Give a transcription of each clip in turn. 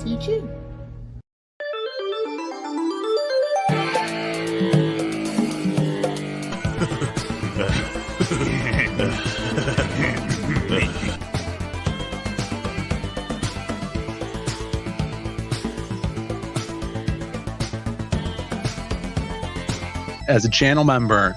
See you June. As a channel member,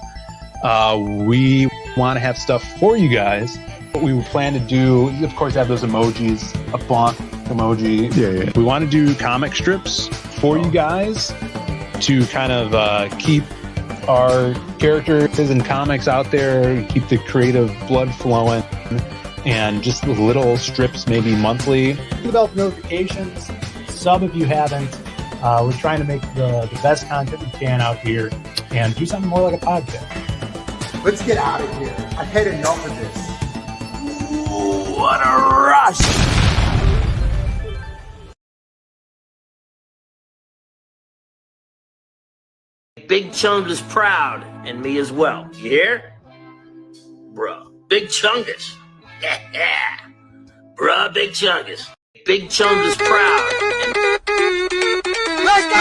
we want to have stuff for you guys. What we plan to do, of course, have those emojis, a bonk emoji. Yeah. We want to do comic strips for you guys to kind of keep our characters and comics out there, keep the creative blood flowing, and just little strips, maybe monthly. Develop notifications, sub if you haven't. We're trying to make the best content we can out here and do something more like a podcast. Let's get out of here. I've had enough of this. Ooh, what a rush! Big Chungus is proud, and me as well. You hear? Bruh, Big Chungus. Yeah. Bruh, Big Chungus. Big Chungus is proud. Let's go!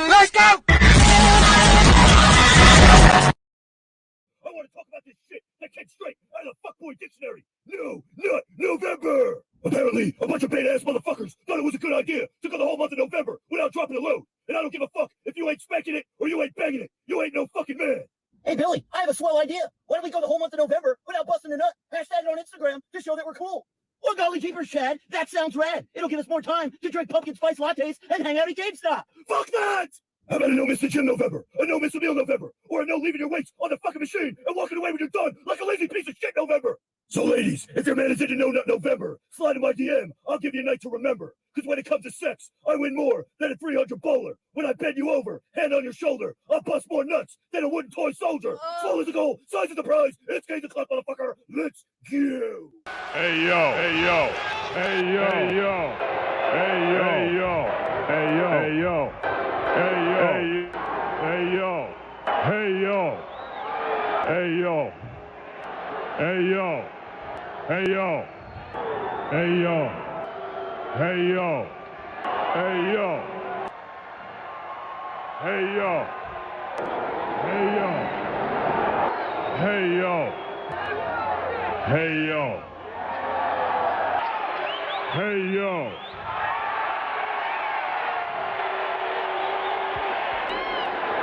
Let's go! I want to talk about this shit that came straight out of the fuckboy dictionary. No, not November! Apparently, a bunch of bait-ass motherfuckers thought it was a good idea to go the whole month of November without dropping a load. And I don't give a fuck if you ain't spanking it or you ain't banging it. You ain't no fucking man. Hey, Billy, I have a swell idea. Why don't we go the whole month of November without busting a nut? Hashtag it on Instagram to show that we're cool. Well, golly jeepers, Chad, that sounds rad. It'll give us more time to drink pumpkin spice lattes and hang out at GameStop. Fuck that! How about a no miss the gym November, a no miss a meal November, or a no leaving your weights on the fucking machine and walking away when you're done like a lazy piece of shit November? So ladies, if your man is into No Nut November, slide in my DM. I'll give you a night to remember. Because when it comes to sex, I win more than a 300 bowler. When I bend you over, hand on your shoulder, I'll bust more nuts than a wooden toy soldier. Small is the goal, size is the prize. It's game to clap, motherfucker. Let's go. Hey yo, hey yo, hey yo, hey yo, hey yo, hey yo, hey yo, hey yo, hey yo, hey yo, hey yo, hey yo, hey yo, hey yo, hey yo, hey yo, hey yo, hey yo, hey yo. Hey yo.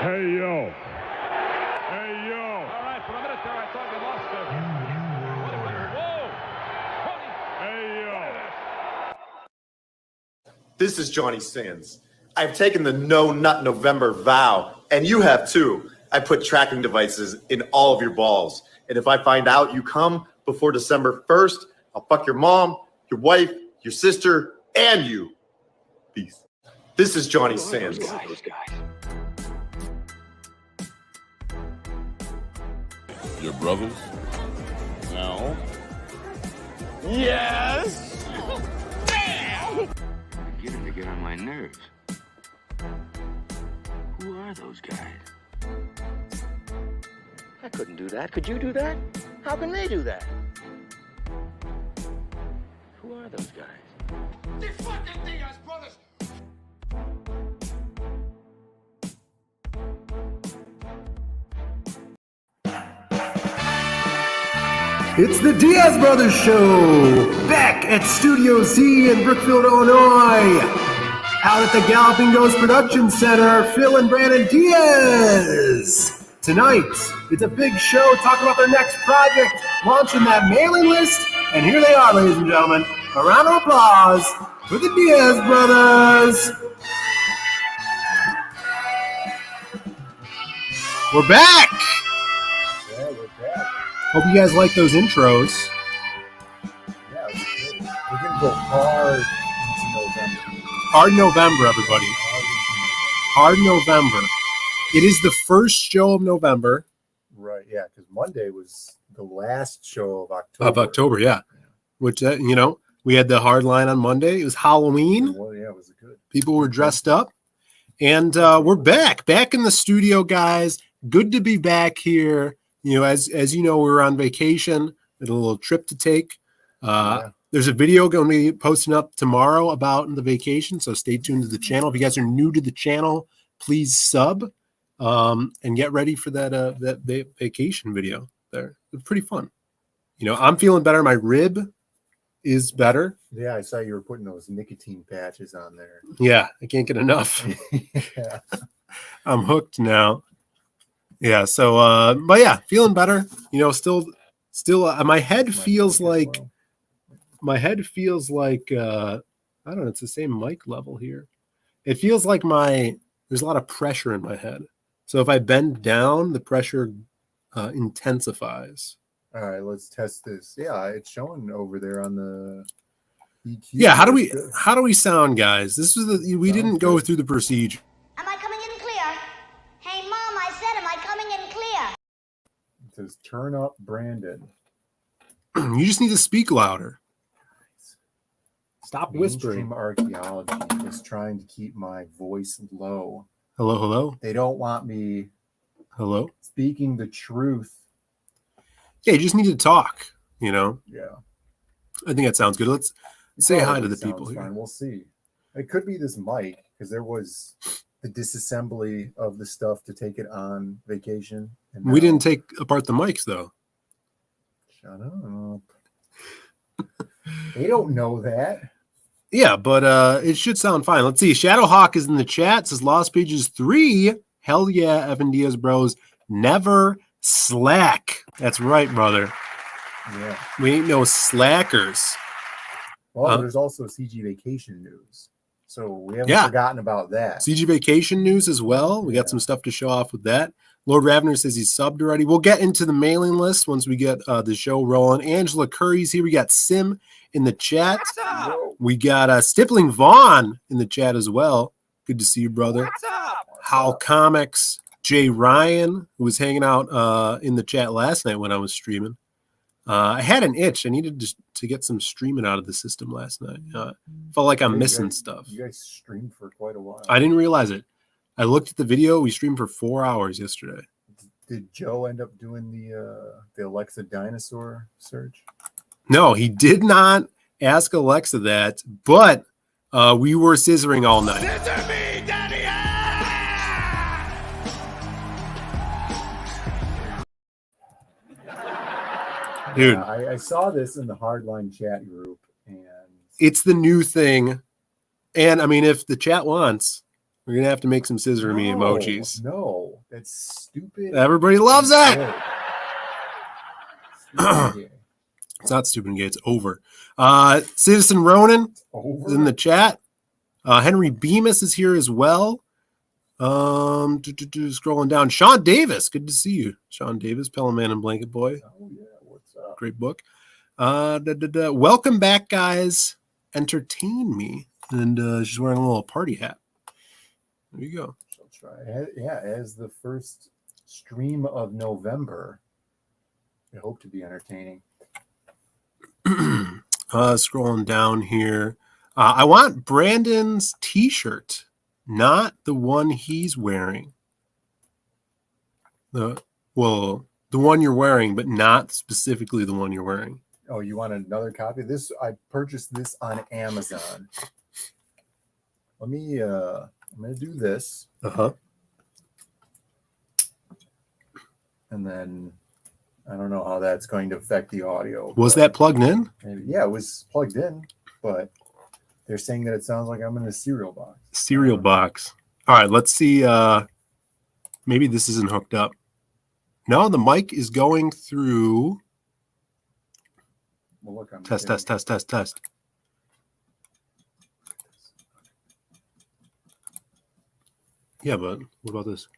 Hey yo. Hey yo. All right, for a minute there I thought we lost it. Whoa. Hey yo. This is Johnny Sands. I've taken the No Nut November vow, and you have too. I put tracking devices in all of your balls. And if I find out you come before December 1st, I'll fuck your mom, your wife, your sister, and you. Peace. This is Johnny Sands. Your brothers? No. Yes! Beginning to get on my nerves. Who are those guys? I couldn't do that. Could you do that? How can they do that? Who are those guys? The fucking DIAZ brothers! It's the DIAZ Brothers Show, back at Studio Z in Brookfield, Illinois. Out at the Galloping Ghost Production Center, Phil and Brandon Diaz. Tonight, it's a big show talking about their next project, launching that mailing list, And here they are, ladies and gentlemen. A round of applause for the Diaz brothers. We're back. Yeah, we're back. Hope you guys like those intros. Yeah, it's good. We're going to go hard into November. Hard November, everybody. Hard November. It is the first show of November. Right, yeah, because Monday was the last show Of October, yeah. Which, we had the hard line on Monday. It was Halloween. Well, yeah, it was good. People were dressed up. And we're back in the studio, guys. Good to be back here. As you know, we were on vacation. We had a little trip to take. There's a video going to be posting up tomorrow about the vacation, so stay tuned to the channel. If you guys are new to the channel, please sub and get ready for that vacation video there. It's pretty fun. I'm feeling better. My rib is better. Yeah, I saw you were putting those nicotine patches on there. Yeah, I can't get enough. Yeah. I'm hooked now. Yeah, so but yeah, feeling better. Still my head feels like I don't know, it's the same mic level here. It feels like there's a lot of pressure in my head. So if I bend down, the pressure intensifies. All right, let's test this. Yeah, it's showing over there on the EQ. Yeah, how do we sound, guys? This was we didn't go through the procedure. Am I coming in clear? Hey, Mom, I said, am I coming in clear? It says turn up Brandon. You just need to speak louder. Stop whispering. Mainstream archaeology is trying to keep my voice low. Hello? They don't want me speaking the truth. Yeah, you just need to talk, Yeah. I think that sounds good. Let's say hi to the people here. Fine. We'll see. It could be this mic because there was the disassembly of the stuff to take it on vacation. And we didn't take apart the mics, though. Shut up. They don't know that. Yeah, but it should sound fine. Let's see. Shadowhawk is in the chat. Says Lost Pages 3. Hell yeah, Evan Diaz bros. Never slack. That's right, brother. Yeah. We ain't no slackers. Well, there's also CG Vacation news. So we haven't forgotten about that. CG Vacation news as well. We got some stuff to show off with that. Lord Ravner says he's subbed already. We'll get into the mailing list once we get the show rolling. Angela Curry's here. We got Sim in the chat. We got Stippling Vaughn in the chat as well. Good to see you, brother. How Comics. Jay Ryan, who was hanging out in the chat last night when I was streaming. I had an itch. I needed to get some streaming out of the system last night. Felt like I'm missing stuff. You guys streamed for quite a while. I didn't realize it. I looked at the video. We streamed for 4 hours yesterday. Did Joe end up doing the Alexa dinosaur search? No, he did not ask Alexa that, but we were scissoring all night. Scissor me, Daddy! Dude, I saw this in the Hardline chat group, and it's the new thing. And I mean, if the chat wants, we're gonna have to make some scissor me emojis. No, that's stupid. Everybody loves that. Stupid. It's not stupid and gay. It's over. Citizen Ronan is in the chat. Henry Bemis is here as well. Scrolling down. Sean Davis. Good to see you, Sean Davis. Pellman and Blanket Boy. Oh yeah, what's up? Great book. Welcome back, guys. Entertain me. And she's wearing a little party hat. There you go. She'll try. Yeah, as the first stream of November, I hope to be entertaining. Scrolling down here. I want Brandon's t-shirt, not the one he's wearing. The one you're wearing, but not specifically the one you're wearing. Oh, you want another copy of this? I purchased this on Amazon. Let me I'm gonna do this. And then I don't know how that's going to affect the audio. Was that plugged in? Maybe, yeah, it was plugged in, but they're saying that it sounds like I'm in a cereal box. Cereal box. All right, let's see. Maybe this isn't hooked up. No, the mic is going through. Well, look, I'm Test. Yeah, but what about this?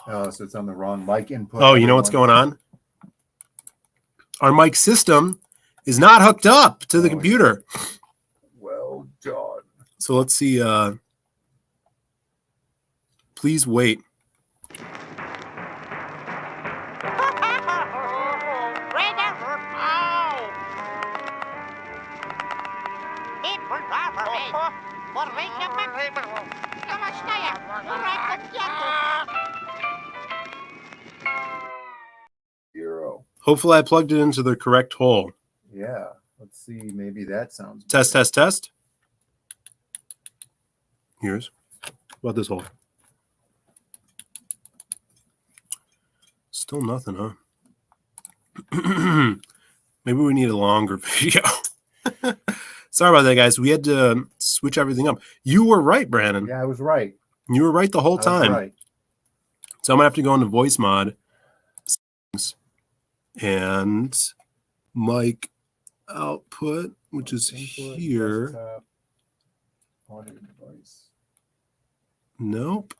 Oh, so it's on the wrong mic input. Oh, you know what's going on? Our mic system is not hooked up to the computer. Well done. So let's see. Please wait. Zero. Hopefully I plugged it into the correct hole. Yeah. Let's see. Maybe that sounds Test, better. test. Here's. What about this hole? Still nothing, huh? Maybe we need a longer video. Sorry about that, guys. We had to switch everything up. You were right, Brandon. Yeah, I was right. You were right the whole time. Right. So I'm going to have to go into voice mod and mic output, which is here. Desktop, audio device. Nope.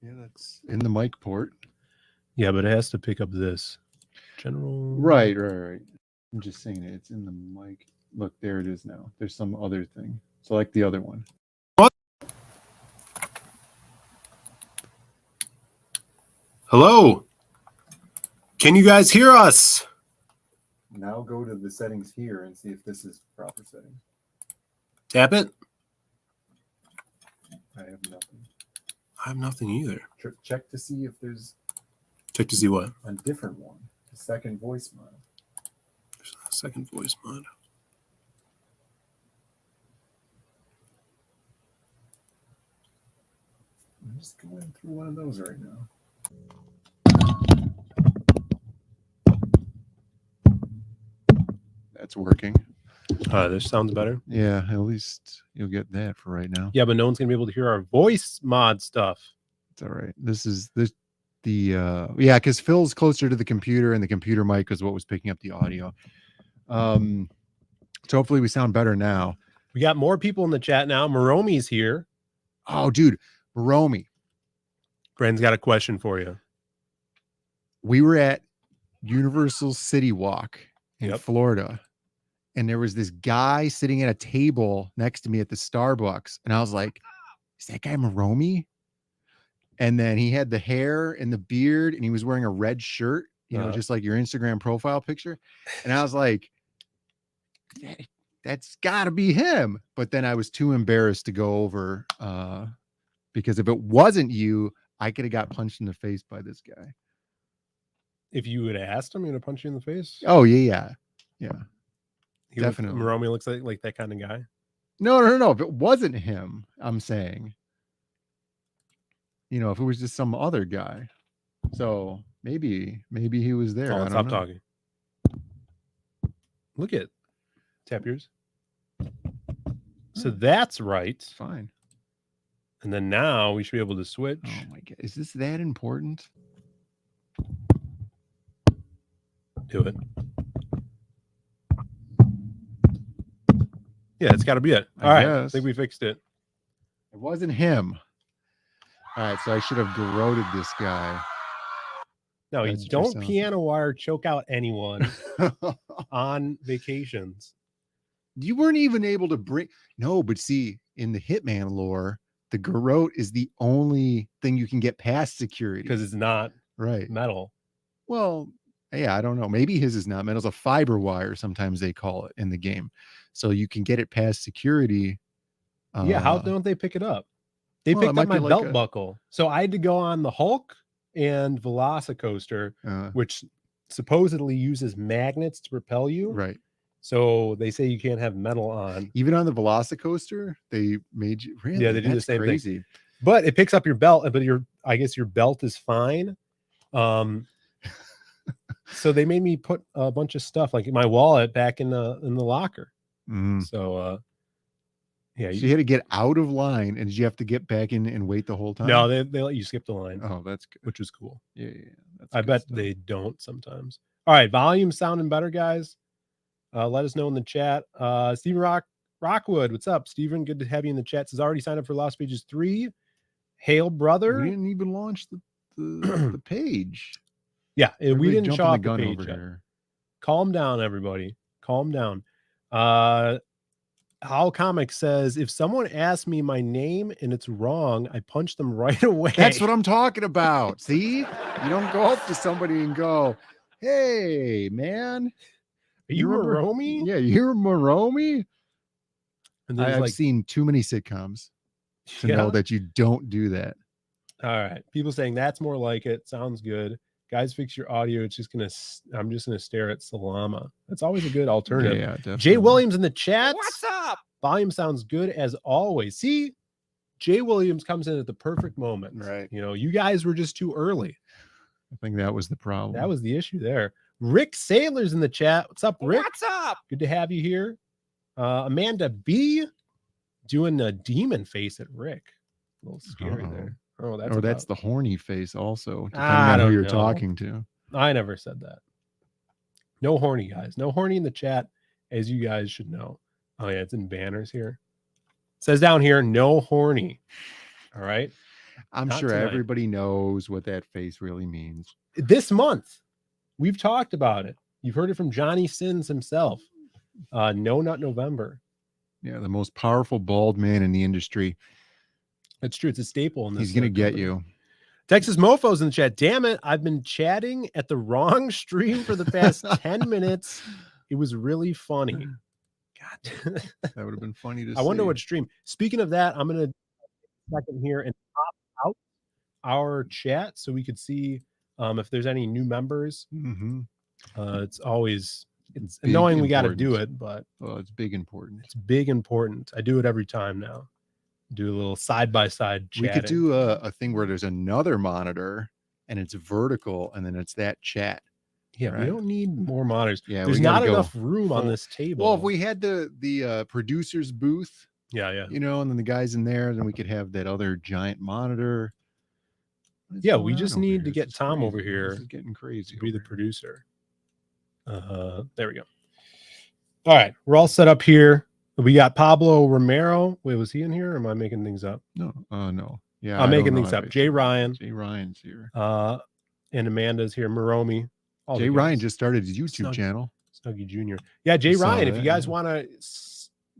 Yeah, that's in the mic port. Yeah, but it has to pick up this. General. Right. I'm just saying it's in the mic. Look, there it is now. There's some other thing. So like the other one. Hello. Can you guys hear us? Now go to the settings here and see if this is proper settings. Tap it. I have nothing. I have nothing either. Check to see if there's Check to see what? a different one. The second voice mod. Second voice mod. I'm just going through one of those right now. That's working. This sounds better. Yeah, at least you'll get that for right now. Yeah, but no one's gonna be able to hear our voice mod stuff. It's all right. This is yeah, because Phil's closer to the computer and the computer mic is what was picking up the audio. So hopefully we sound better now. We got more people in the chat now. Maromi's here. Oh, dude, Romy. Brandon's got a question for you. We were at Universal City Walk in Florida, and there was this guy sitting at a table next to me at the Starbucks, and I was like, is that guy Maromi? And then he had the hair and the beard, and he was wearing a red shirt, you know, just like your Instagram profile picture. And I was like, that's got to be him. But then I was too embarrassed to go over because if it wasn't you, I could have got punched in the face by this guy. If you would have asked him, he would have punched you in the face. Oh, yeah. Definitely. Maromi looks like that kind of guy. No. If it wasn't him, I'm saying, you know, if it was just some other guy. So maybe he was there. Oh, stop talking. Look at tap yours. So that's right. Fine. And then now we should be able to switch. Oh my God. Is this that important? Do it. Yeah, it's got to be it. All right. I think we fixed it. It wasn't him. All right. So I should have garroted this guy. No, you don't piano wire choke out anyone on vacations. You weren't even able to bring. No, but see, in the Hitman lore, the garrote is the only thing you can get past security. Because it's not metal. Well, yeah, I don't know. Maybe his is not metal. It's a fiber wire, sometimes they call it in the game. So you can get it past security. Yeah, how don't they pick it up? They picked up my belt buckle. So I had to go on the Hulk and Velocicoaster, which supposedly uses magnets to propel you. Right. So they say you can't have metal on. Even on the Velocicoaster, they made you. Really? Yeah, they do the same crazy thing. But it picks up your belt, but I guess your belt is fine. So they made me put a bunch of stuff like my wallet back in the locker. Mm. So Yeah, So you had to get out of line, and did you have to get back in and wait the whole time? No, they let you skip the line. Oh, that's good. Which was cool. Yeah. I bet they don't sometimes. All right, volume sounding better, guys. Let us know in the chat. Stephen Rockwood, what's up, Stephen? Good to have you in the chat. Says already signed up for Lost Pages 3. Hail, brother. We didn't even launch the page. Yeah, we didn't show off the page over yet. here. Calm down, everybody. Calm down. How Comic says, if someone asks me my name and it's wrong, I punch them right away. That's what I'm talking about. See? You don't go up to somebody and go, hey, man. Are you Moromi? Yeah, you're Moromi? And I've seen too many sitcoms to know that you don't do that. All right. People saying that's more like it. Sounds good. Guys, fix your audio. I'm just gonna stare at Salama. That's always a good alternative. Yeah, definitely. Jay Williams in the chat. What's up? Volume sounds good as always. See, Jay Williams comes in at the perfect moment. Right. You know, you guys were just too early. I think that was the problem. That was the issue there. Rick Saylor's in the chat. What's up, Rick? What's up? Good to have you here. Amanda B doing a demon face at Rick. A little scary there. Oh, that's the horny face also, depending I on who don't you're know. talking to. I never said that. No horny, guys. No horny in the chat, as you guys should know. Oh, yeah, it's in banners here. It says down here, no horny. All right. I'm Not sure tonight. everybody knows what that face really means. This month, we've talked about it. You've heard it from Johnny Sins himself. No Nut November. Yeah, the most powerful bald man in the industry. That's true. It's a staple in this. He's going to get company. you. Texas Mofo's in the chat. Damn it. I've been chatting at the wrong stream for the past 10 minutes. It was really funny. God. That would have been funny to see. I wonder what stream. Speaking of that, I'm going to second here and pop out our chat so we could see if there's any new members. Mm-hmm. It's annoying we got to do it, but it's big important. It's big important. I do it every time now. Do a little side-by-side chatting. We could do a thing where there's another monitor and it's vertical and then it's that chat. Yeah, right? We don't need more monitors. Yeah, there's not enough room on this table. Well, if we had the producer's booth, yeah, you know, and then the guys in there, then we could have that other giant monitor. Yeah, we just need to get Tom over here. This is getting crazy. To be the producer. There we go. All right, we're all set up here. We got Pablo Romero. Wait, was he in here? Or am I making things up? No. Yeah, I'm making things up. Jay Ryan. Jay Ryan's here. And Amanda's here. Moromi. Jay Ryan just started his YouTube channel. Snuggy Jr. Yeah, Jay Ryan. If you guys want to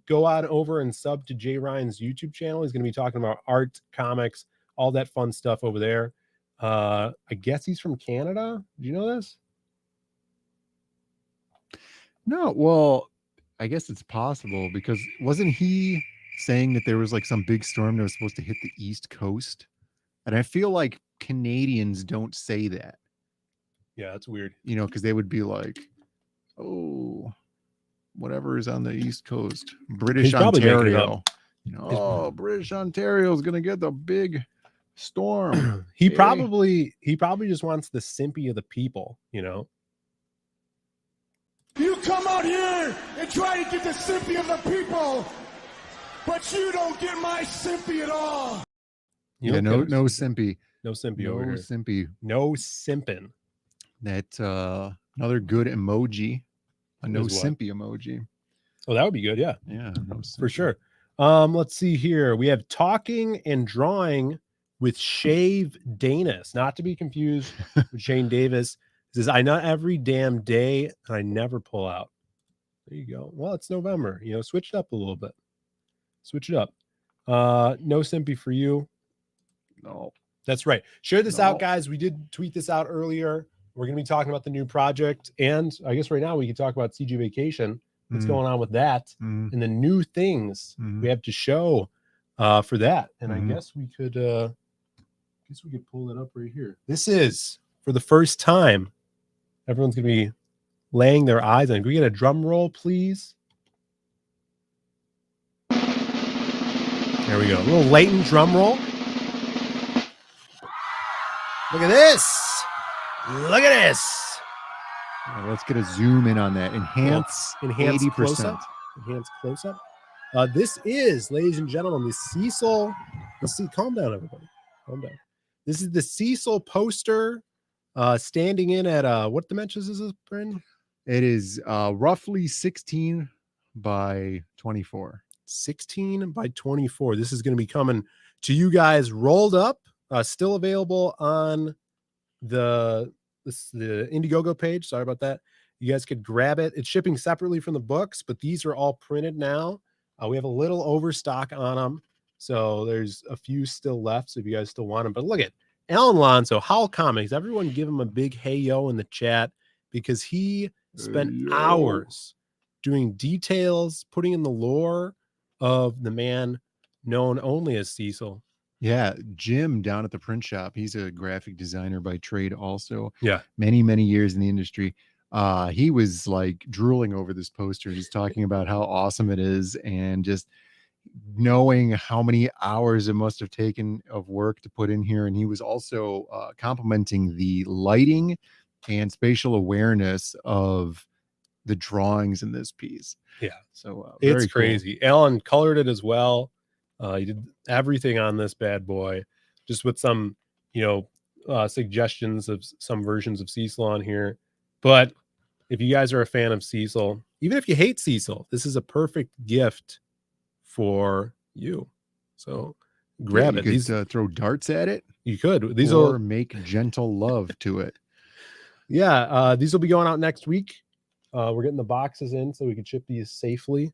go on over and sub to Jay Ryan's YouTube channel, he's going to be talking about art, comics, all that fun stuff over there. I guess he's from Canada. Do you know this? No. Well, I guess it's possible because wasn't he saying that there was like some big storm that was supposed to hit the East Coast? And I feel like Canadians don't say that. Yeah, that's weird. You know, because they would be like, oh, whatever is on the East Coast. British Ontario. You know, British Ontario is going to get the big storm. He probably just wants the simpy of the people, you know. You come out here and try to get the sympathy of the people, but you don't get my sympathy at all. Yeah, no simpy. No simpy no over here. Simpy. No simping. That another good emoji. A no simpy emoji. Oh, that would be good. Yeah. Yeah, no for sure. Let's see here. We have talking and drawing with Shave Danis, not to be confused with Shane Davis. He says, I nut every damn day and I never pull out. There you go. Well, it's November. You know, switch it up a little bit. Switch it up. No simpy for you. No. That's right. Share this out, guys. We did tweet this out earlier. We're going to be talking about the new project. And I guess right now we can talk about CG Vacation. What's going on with that and the new things we have to show for that. And I guess we could pull it up right here. This is for the first time. Everyone's going to be laying their eyes on it. Can we get a drum roll, please? There we go. A little latent drum roll. Look at this. Look at this. Let's get a zoom in on that. Enhance 80%. Close-up. Enhance close-up. This is, ladies and gentlemen, the Cecil. Let's see. Calm down, everybody. Calm down. This is the Cecil poster standing in at what dimensions is this, Brandon? It is roughly 16 by 24. 16 by 24. This is going to be coming to you guys rolled up, still available on the Indiegogo page. Sorry about that. You guys could grab it. It's shipping separately from the books, but these are all printed now. We have a little overstock on them, so there's a few still left. So if you guys still want them, but look at Alan Lonzo, Howl Comics. Everyone give him a big hey yo in the chat because he spent hours doing details, putting in the lore of the man known only as Cecil. Yeah, Jim down at the print shop. He's a graphic designer by trade also. Yeah. Many years in the industry. He was like drooling over this poster, just talking about how awesome it is and just knowing how many hours it must have taken of work to put in here. And he was also complimenting the lighting and spatial awareness of the drawings in this piece. Yeah. So it's crazy. Cool. Alan colored it as well. He did everything on this bad boy, just with some, suggestions of some versions of Cecil on here. But if you guys are a fan of Cecil, even if you hate Cecil, this is a perfect gift for you. So grab it. You could throw darts at it. You could. These or will make gentle love to it. Yeah. These will be going out next week. We're getting the boxes in so we can ship these safely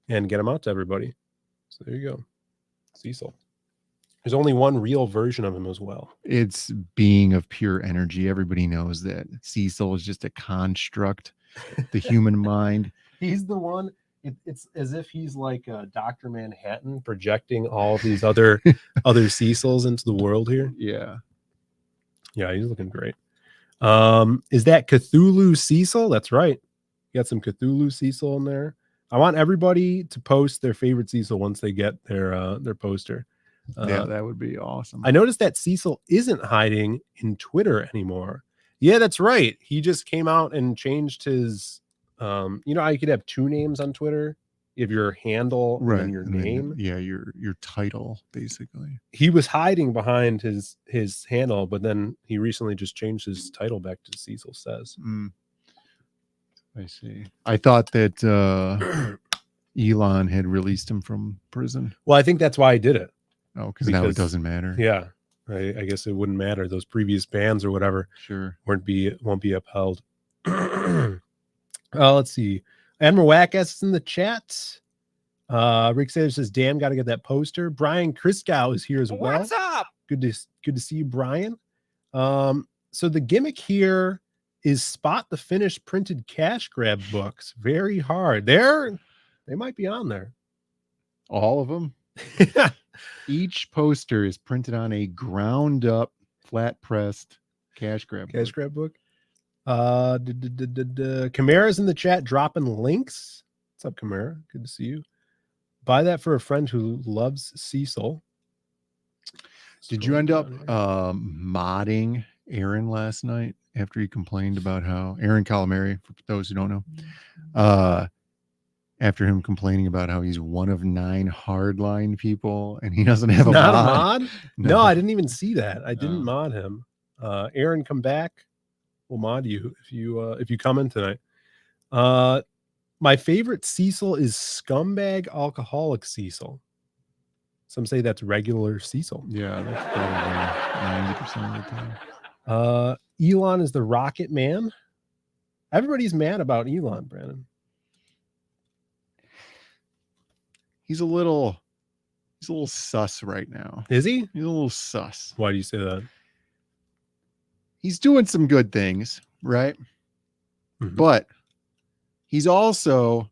and get them out to everybody. So there you go. Cecil. There's only one real version of him as well. It's being of pure energy. Everybody knows that Cecil is just a construct, the human mind. He's the one. It's as if he's like Dr. Manhattan projecting all these other Cecils into the world here. Yeah. Yeah, he's looking great. Is that Cthulhu Cecil? That's right. You got some Cthulhu Cecil in there. I want everybody to post their favorite Cecil once they get their poster. Yeah, that would be awesome. I noticed that Cecil isn't hiding in Twitter anymore. Yeah, that's right. He just came out and changed his, how you could have two names on Twitter. You have your handle and your name. Your title, basically. He was hiding behind his handle, but then he recently just changed his title back to Cecil Says. I see. I thought that Elon had released him from prison. Well, I think that's why he did it. Oh, because now it doesn't matter. Yeah, I guess it wouldn't matter. Those previous bans or whatever, won't be upheld. Let's see. Admiral Wackass is in the chat. Rick Sanders says, "Damn, got to get that poster." Brian Kriskow is here as well. What's up? Good to see you, Brian. So the gimmick here is spot the finished printed cash grab books. Very hard. They might be on there. All of them. Each poster is printed on a ground up, flat pressed cash grab book. Kamara's in the chat dropping links. What's up, Kamara? Good to see you. Buy that for a friend who loves Cecil. Did you end up modding Aaron last night after he complained about how Aaron Calamari, for those who don't know, after him complaining about how he's one of 9 hardline people and he doesn't have a mod? No, I didn't even see that. I didn't mod him. Aaron, come back. We'll mod you if you come in tonight. My favorite Cecil is Scumbag Alcoholic Cecil. Some say that's regular Cecil. Yeah, that's probably 90% of the time. Elon is the Rocket Man. Everybody's mad about Elon, Brandon. He's a little sus right now. Is he? He's a little sus. Why do you say that? He's doing some good things, right? Mm-hmm. But he's also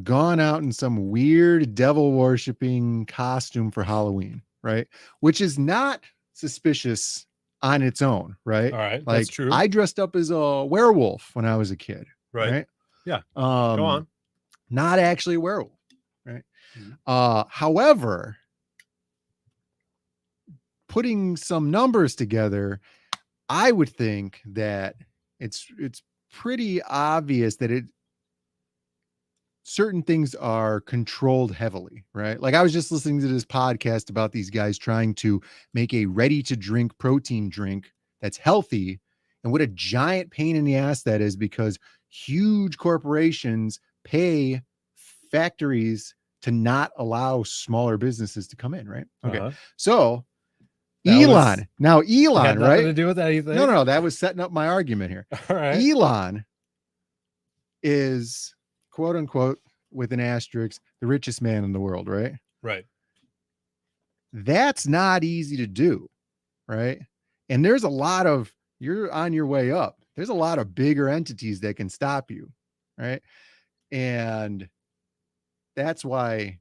gone out in some weird devil worshiping costume for Halloween, right? Which is not suspicious on its own, right? All right, like, that's true. I dressed up as a werewolf when I was a kid, right? Yeah. Go on. Not actually a werewolf, right? Mm-hmm. However, putting some numbers together, I would think that it's pretty obvious that it certain things are controlled heavily, right? Like I was just listening to this podcast about these guys trying to make a ready to drink protein drink that's healthy, and what a giant pain in the ass that is, because huge corporations pay factories to not allow smaller businesses to come in, right? Okay. So Elon, had right? To do with that, you think? No, that was setting up my argument here. All right. Elon is, quote unquote, with an asterisk, the richest man in the world, right? Right. That's not easy to do, right? And there's a lot of, you're on your way up. There's a lot of bigger entities that can stop you, right? And that's why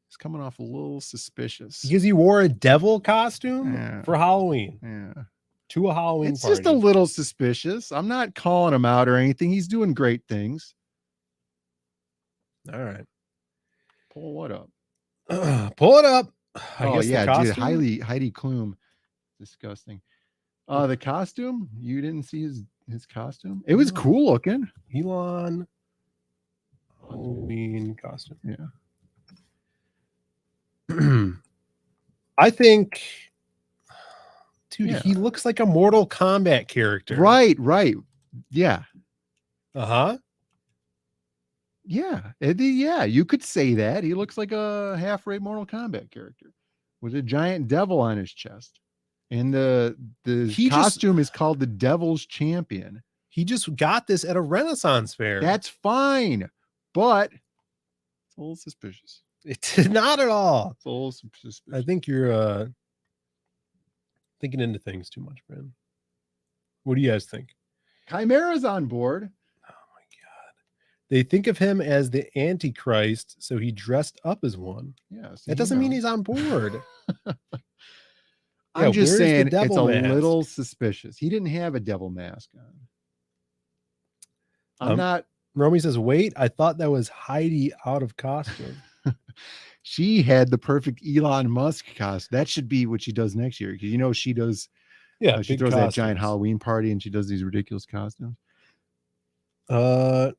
it's coming off a little suspicious. Because he wore a devil costume for Halloween. Yeah. To a Halloween It's party. just a little suspicious. I'm not calling him out or anything. He's doing great things. All right. Pull what up? Pull it up. Oh yeah, dude. Heidi Klum. Disgusting. The costume. You didn't see his costume? It was cool looking. Elon Halloween costume. Yeah. I think, dude, he looks like a Mortal Kombat character. Right. Yeah. Uh-huh. Yeah. Yeah, you could say that. He looks like a half-rate Mortal Kombat character with a giant devil on his chest. And the costume is called the Devil's Champion. He just got this at a Renaissance fair. That's fine, but it's a little suspicious. It's not at all. It's a little suspicious. I think you're thinking into things too much, Brandon. What do you guys think? Chimera's on board. Oh my God. They think of him as the Antichrist, so he dressed up as one. Yeah. That doesn't mean he's on board. I'm just saying it's a mask? little suspicious. He didn't have a devil mask on. I'm not. Romy says, wait, I thought that was Heidi out of costume. She had the perfect Elon Musk costume. That should be what she does next year. Because she does. Yeah, she throws that giant Halloween party and she does these ridiculous costumes. What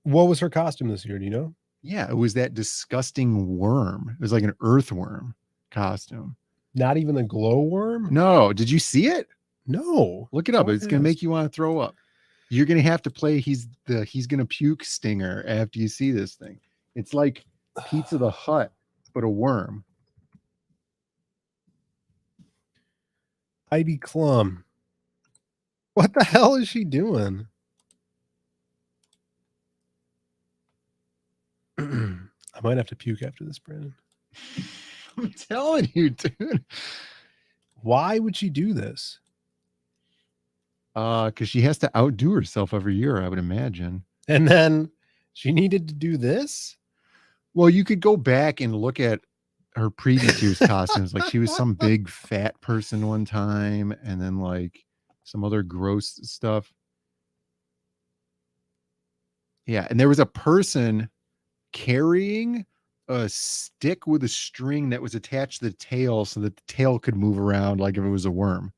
was her costume this year? Do you know? Yeah, it was that disgusting worm. It was like an earthworm costume. Not even a glowworm? No. Did you see it? No. Look it up. It's going to make you want to throw up. You're going to have to play he's going to puke stinger after you see this thing. It's like Pizza the Hut, but a worm. Heidi Klum. What the hell is she doing? I might have to puke after this, Brandon. I'm telling you, dude. Why would she do this? Because she has to outdo herself every year, I would imagine. And then she needed to do this? Well, you could go back and look at her previous year's costumes. Like she was some big fat person one time, and then like some other gross stuff. Yeah, and there was a person carrying a stick with a string that was attached to the tail so that the tail could move around like if it was a worm.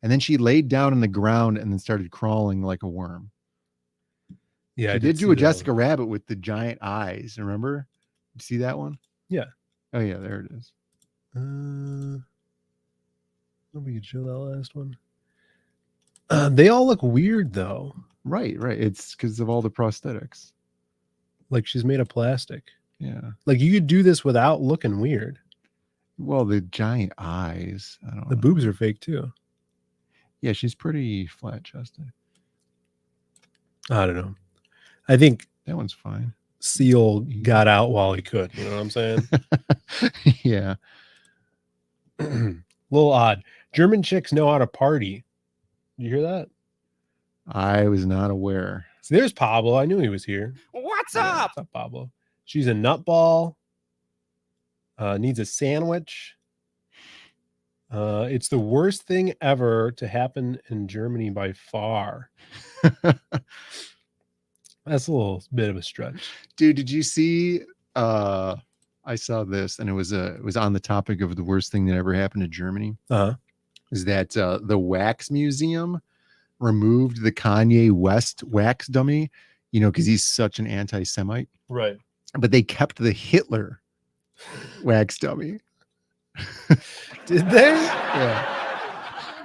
And then she laid down on the ground and then started crawling like a worm. Yeah, I did do a Jessica Rabbit with the giant eyes. Remember? You see that one? Yeah. Oh yeah, there it is. We could show that last one. They all look weird though. Right. It's because of all the prosthetics. Like she's made of plastic. Yeah. Like you could do this without looking weird. Well, the giant eyes. I don't know. The boobs are fake too. Yeah, she's pretty flat chested. I don't know. I think that one's fine. Seal got out while he could. You know what I'm saying? Yeah. A little odd. German chicks know how to party. You hear that? I was not aware. So there's Pablo. I knew he was here. What's up? What's up, Pablo? She's a nutball. Needs a sandwich. It's the worst thing ever to happen in Germany by far. That's a little bit of a stretch. Dude, did you see I saw this and it was on the topic of the worst thing that ever happened to Germany. Is that the wax museum removed the Kanye West wax dummy you know, because he's such an anti-Semite. Right. But they kept the Hitler wax dummy. Did they? Yeah.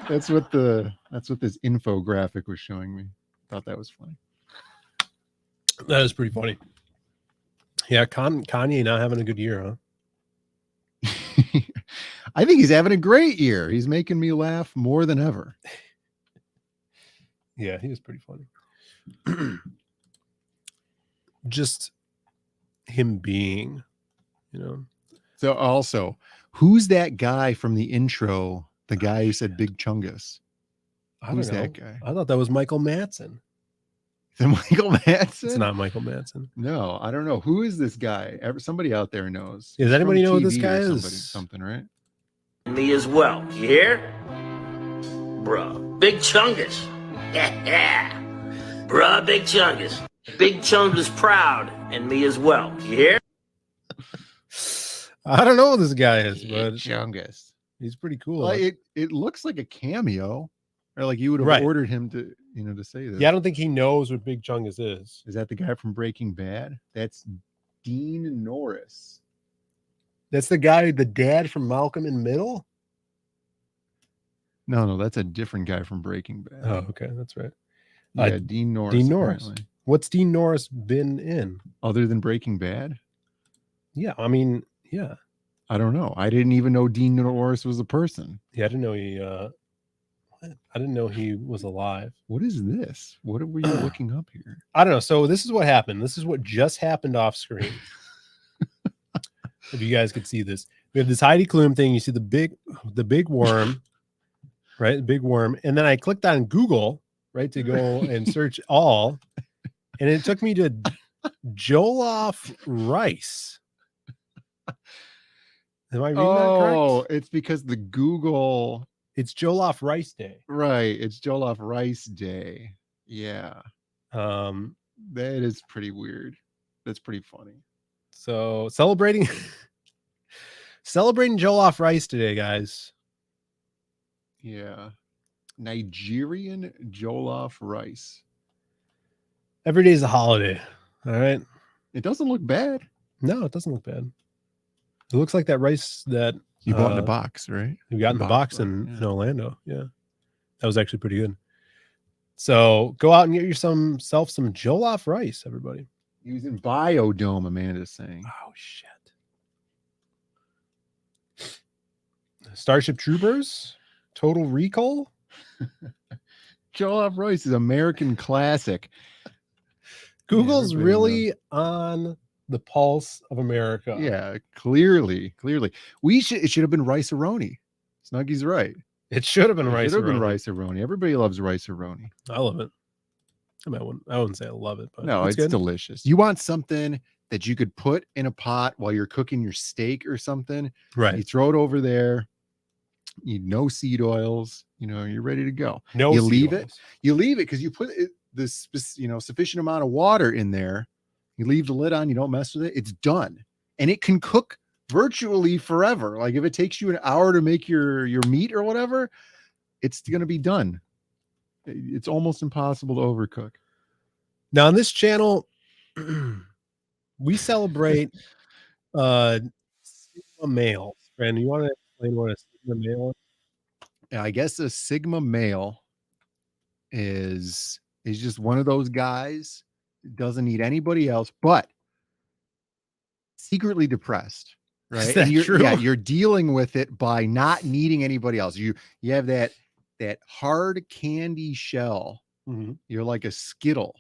That's what this infographic was showing me. Thought that was funny. That is pretty funny. Yeah, Kanye not having a good year, huh? I think he's having a great year. He's making me laugh more than ever. Yeah, he is pretty funny. Just him being, you know. So also, who's that guy from the intro? The guy who said Big Chungus. Who's that guy? I thought that was Michael Madsen. Is it Michael Madsen? It's not Michael Madsen. No, I don't know. Who is this guy? Somebody out there knows. Does anybody know who this guy is? Something, right? Me as well. You hear? Bruh. Big Chungus. Yeah. Bruh, Big Chungus. Big Chungus proud. And me as well. You hear? I don't know who this guy is, but Chungus. He's pretty cool. Well, it looks like a cameo. Or like you would have ordered him to, you know, to say this. Yeah, I don't think he knows what Big Chungus is. Is that the guy from Breaking Bad? That's Dean Norris. That's the guy, the dad from Malcolm in Middle? No, that's a different guy from Breaking Bad. Oh, okay, that's right. Yeah, Dean Norris. Dean Norris. Apparently. What's Dean Norris been in? Other than Breaking Bad? Yeah, I mean, yeah. I don't know. I didn't even know Dean Norris was a person. Yeah, I didn't know he I didn't know he was alive. What is this? What are we looking up here? I don't know. So this is what happened. This is what just happened off screen. If you guys could see this. We have this Heidi Klum thing. You see the big worm, right? The big worm. And then I clicked on Google, right, to go and search all. And it took me to Jollof rice. Am I reading that correct? Oh, it's because the Google... It's Jollof Rice Day. Right. It's Jollof Rice Day. Yeah. That is pretty weird. That's pretty funny. So celebrating Jollof Rice today, guys. Yeah. Nigerian Jollof Rice. Every day is a holiday. All right. It doesn't look bad. No, it doesn't look bad. It looks like that rice that you bought in a box, right? You got in the box in Orlando. Yeah. That was actually pretty good. So go out and get yourself some Jollof rice, everybody. Using Biodome, Amanda's saying. Oh, shit. Starship Troopers, Total Recall. Jollof rice is American classic. Google's really on the pulse of America. Yeah, clearly. It should have been rice-a-roni. Snuggy's right. It should have been rice-a-roni. Should have been rice-a-roni. Everybody loves rice-a-roni. I love it. I mean, I wouldn't say I love it, but no, it's delicious. You want something that you could put in a pot while you're cooking your steak or something. Right. You throw it over there. No seed oils. You know, you're ready to go. No, you leave it. You leave it because you put this, sufficient amount of water in there. You leave the lid on. You don't mess with it. It's done, and it can cook virtually forever. Like if it takes you an hour to make your meat or whatever, it's going to be done. It's almost impossible to overcook. Now on this channel, we celebrate Sigma males. Brandon, you want to explain what a Sigma male is? Yeah, I guess a Sigma male is just one of those guys, doesn't need anybody else, but secretly depressed. Right. Is that true? Yeah, you're dealing with it by not needing anybody else. You have that hard candy shell. Mm-hmm. You're like a Skittle,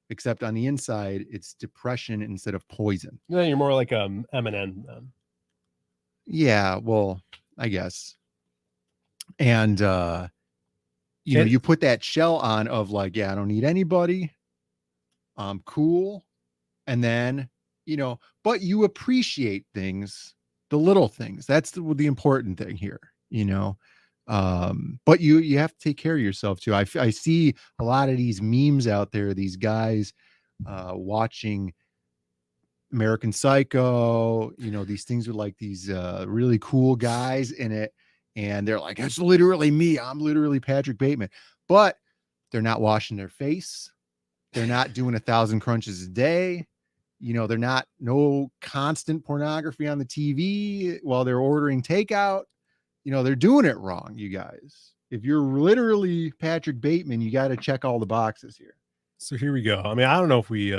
except on the inside it's depression instead of poison. Yeah, you're more like M&M then. Yeah, well, I guess. And you put that shell on of like, yeah, I don't need anybody. I'm cool. And then, but you appreciate things, the little things. That's the important thing here, but you have to take care of yourself too. I see a lot of these memes out there, these guys watching American Psycho, these things with like these really cool guys in it. And they're like, it's literally me. I'm literally Patrick Bateman. But they're not washing their face. They're not doing 1,000 crunches a day. You know, they're not no constant pornography on the TV while they're ordering takeout. You know, they're doing it wrong, you guys. If you're literally Patrick Bateman, you got to check all the boxes here. So here we go. I mean, I don't know if we,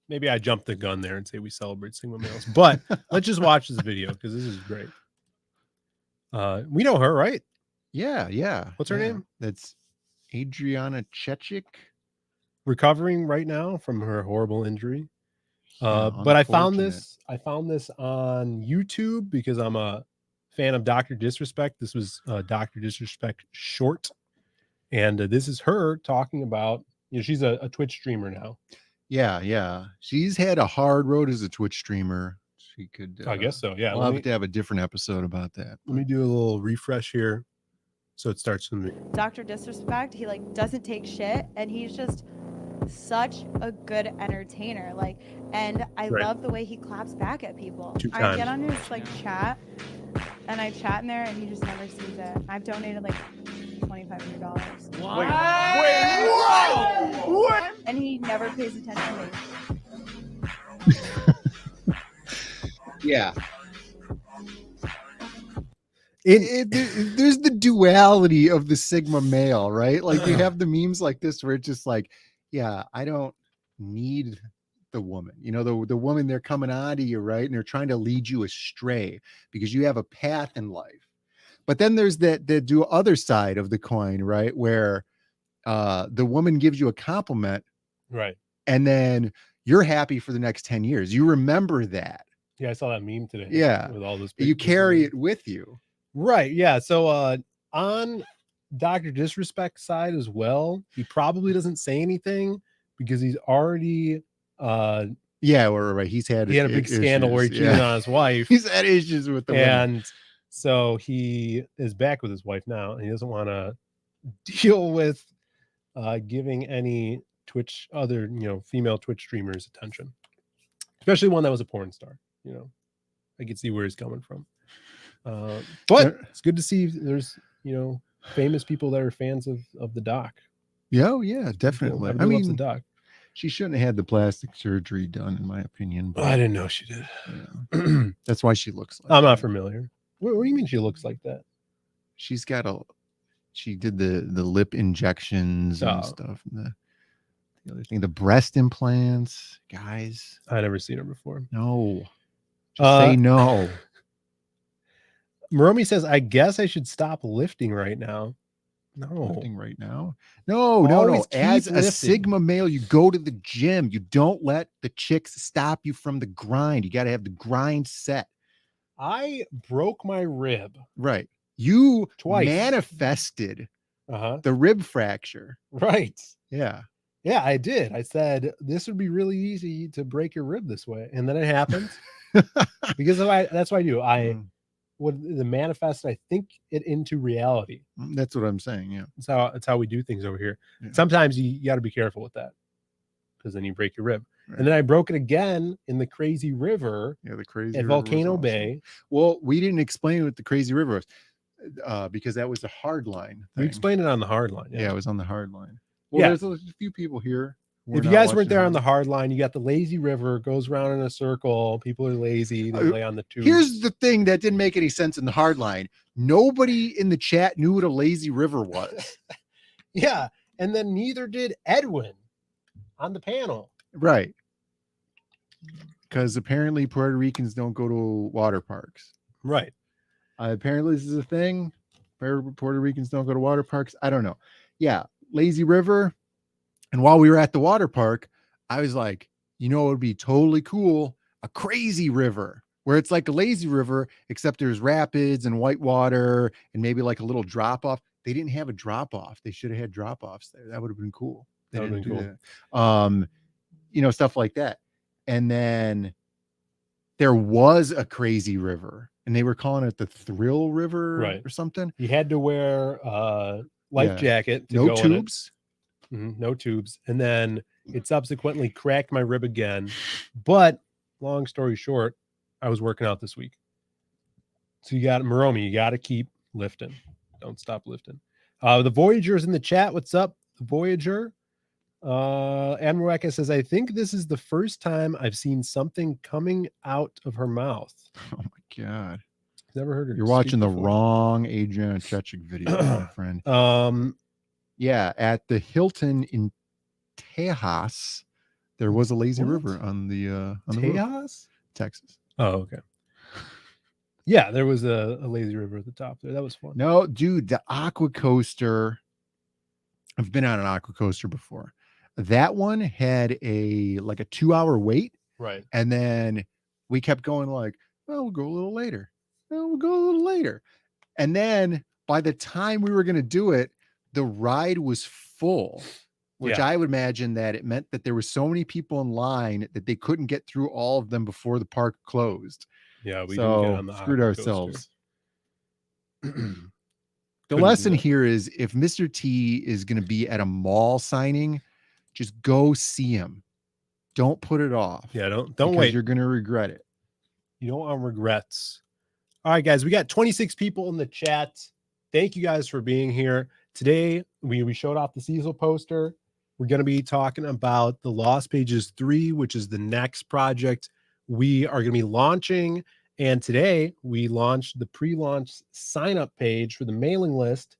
maybe I jumped the gun there and say we celebrate Sigma males, but let's just watch this video because this is great. We know her, right? Yeah. What's her name? That's Adriana Chechik. Recovering right now from her horrible injury. But I found this on YouTube because I'm a fan of Dr. Disrespect. This was Dr. Disrespect short. And this is her talking about, she's a Twitch streamer now. Yeah. She's had a hard road as a Twitch streamer. She could. I guess so. Yeah. We'll have to have a different episode about that. Let me do a little refresh here. So it starts with me. Dr. Disrespect, he doesn't take shit, and he's just such a good entertainer. And I love the way he claps back at people. I get on his chat, and I chat in there, and he just never sees it. I've donated $2,500. What? And he never pays attention to me. Yeah. There's the duality of the Sigma male, right? Like you have the memes like this where it's just like, yeah, I don't need the woman. You know, the woman, they're coming on to you, right? And they're trying to lead you astray because you have a path in life. But then there's the other side of the coin, right? Where the woman gives you a compliment. Right. And then you're happy for the next 10 years. You remember that. Yeah, I saw that meme today. Yeah. With all this. You carry it with you. Right. Yeah. So on Dr. Disrespect side as well, he probably doesn't say anything because he's already right. He had a big scandal where he cheated on his wife. He's had issues with the women. So he is back with his wife now, and he doesn't want to deal with giving any female Twitch streamers attention, especially one that was a porn star. I can see where he's coming from. But it's good to see there's famous people that are fans of the doc. Yeah, definitely. I mean, the doc. She shouldn't have had the plastic surgery done, in my opinion. But I didn't know she did. Yeah. That's why she looks like I'm not familiar. What do you mean she looks like that? She did the lip injections and stuff. And the other thing, the breast implants, guys. I never seen her before. No. Just say no. Maromi says, I guess I should stop lifting right now. No. Lifting right now? No. As a Sigma male, you go to the gym. You don't let the chicks stop you from the grind. You got to have the grind set. I broke my rib. Right. You twice manifested the rib fracture. Right. Yeah. Yeah, I did. I said, this would be really easy to break your rib this way. And then it happened. Because that's what I do. The manifest, I think it into reality. That's what I'm saying. Yeah. That's how we do things over here. Yeah. Sometimes you got to be careful with that because then you break your rib. Right. And then I broke it again in the crazy river. Yeah, the crazy at river Volcano awesome. Bay. Well, we didn't explain what the crazy river was because that was a hard line. We explained it on the hard line. Yeah, it was on the hard line. Well, there's a few people here. If you guys weren't there on the hard line, you got the lazy river, goes around in a circle. People are lazy. They lay on the tube. Here's the thing that didn't make any sense in the hard line. Nobody in the chat knew what a lazy river was. Yeah. And then neither did Edwin on the panel. Right. Because apparently Puerto Ricans don't go to water parks. Right. Apparently this is a thing. Puerto Ricans don't go to water parks. I don't know. Yeah. Lazy river. And while we were at the water park, I was like, it would be totally cool. A crazy river where it's like a lazy river, except there's rapids and white water and maybe like a little drop off. They didn't have a drop off. They should have had drop offs there. That would have been cool. They didn't do that. Stuff like that. And then there was a crazy river and they were calling it the Thrill River or something. You had to wear life jacket. No tubes. No tubes. And then it subsequently cracked my rib again. But long story short, I was working out this week. So you got Maromi, you got to keep lifting. Don't stop lifting. The Voyagers in the chat, what's up? Voyager. Admiral Weka says, I think this is the first time I've seen something coming out of her mouth. Oh my God. Never heard her. You're watching the wrong Adriana Chechik video, my friend. Yeah, at the Hilton in Tejas, there was a lazy river on the Tejas, Texas. Oh, okay. Yeah, there was a lazy river at the top there. That was fun. No, dude, the aqua coaster. I've been on an aqua coaster before. That one had a 2-hour wait. Right. And then we kept going like, well, we'll go a little later. Well, we'll go a little later. And then by the time we were going to do it, the ride was full, which I would imagine that it meant that there were so many people in line that they couldn't get through all of them before the park closed. Yeah, we didn't get on the screwed aqua ourselves. The lesson here is if Mr. T is going to be at a mall signing, just go see him. Don't put it off. Yeah, don't wait. You're going to regret it. You don't want regrets. All right, guys, we got 26 people in the chat. Thank you guys for being here. Today, we showed off the Cecil poster. We're going to be talking about the Lost Pages 3, which is the next project we are going to be launching. And today, we launched the pre-launch sign-up page for the mailing list.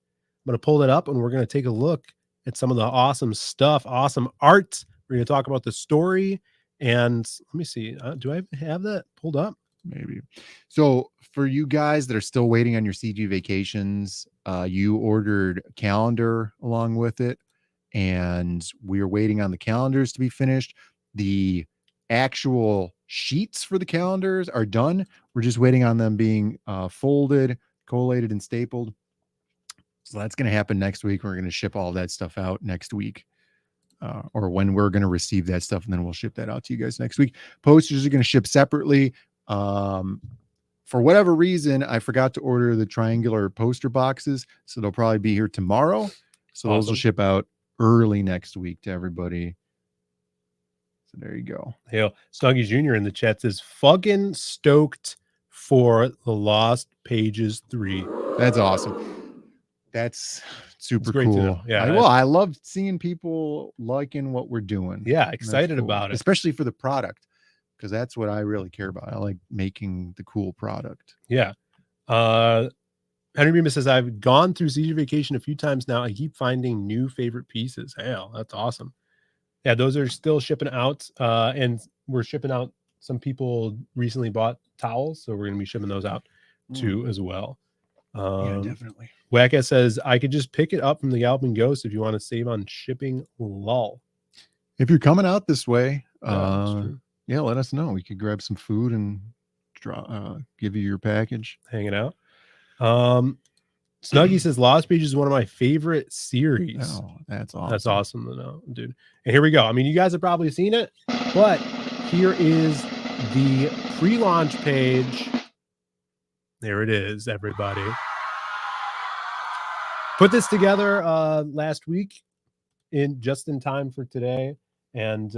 I'm going to pull that up, and we're going to take a look at some of the awesome stuff, awesome art. We're going to talk about the story. And let me see. Do I have that pulled up? Maybe. So for you guys that are still waiting on your CG vacations, you ordered a calendar along with it, and we are waiting on the calendars to be finished. The actual sheets for the calendars are done. We're just waiting on them being folded, collated, and stapled. So that's going to happen next week. We're going to ship all that stuff out next week. Or when we're going to receive that stuff, and then we'll ship that out to you guys next week. Posters are going to ship separately. For whatever reason, I forgot to order the triangular poster boxes, so they'll probably be here tomorrow. So those will ship out early next week to everybody. So there you go. Hey, Snuggy Jr. in the chat says, fucking stoked for the Lost Pages 3. That's awesome. That's super great cool. to know. Yeah, I love seeing people liking what we're doing. Yeah, excited about it, especially for the product, because that's what I really care about. I like making the cool product. Yeah. Henry Bemis says, I've gone through CG Vacation a few times now. I keep finding new favorite pieces. Hell, that's awesome. Yeah, those are still shipping out. And we're shipping out. Some people recently bought towels, so we're going to be shipping those out too as well. Yeah, definitely. Wacka says, I could just pick it up from the Galloping Ghost if you want to save on shipping. Lol. If you're coming out this way, yeah, let us know. We could grab some food and give you your package. Hanging out. Snuggy says, Lost Pages is one of my favorite series. Oh, that's awesome. That's awesome to know, dude. And here we go. I mean, you guys have probably seen it, but here is the pre-launch page. There it is, everybody. Put this together last week just in time for today. And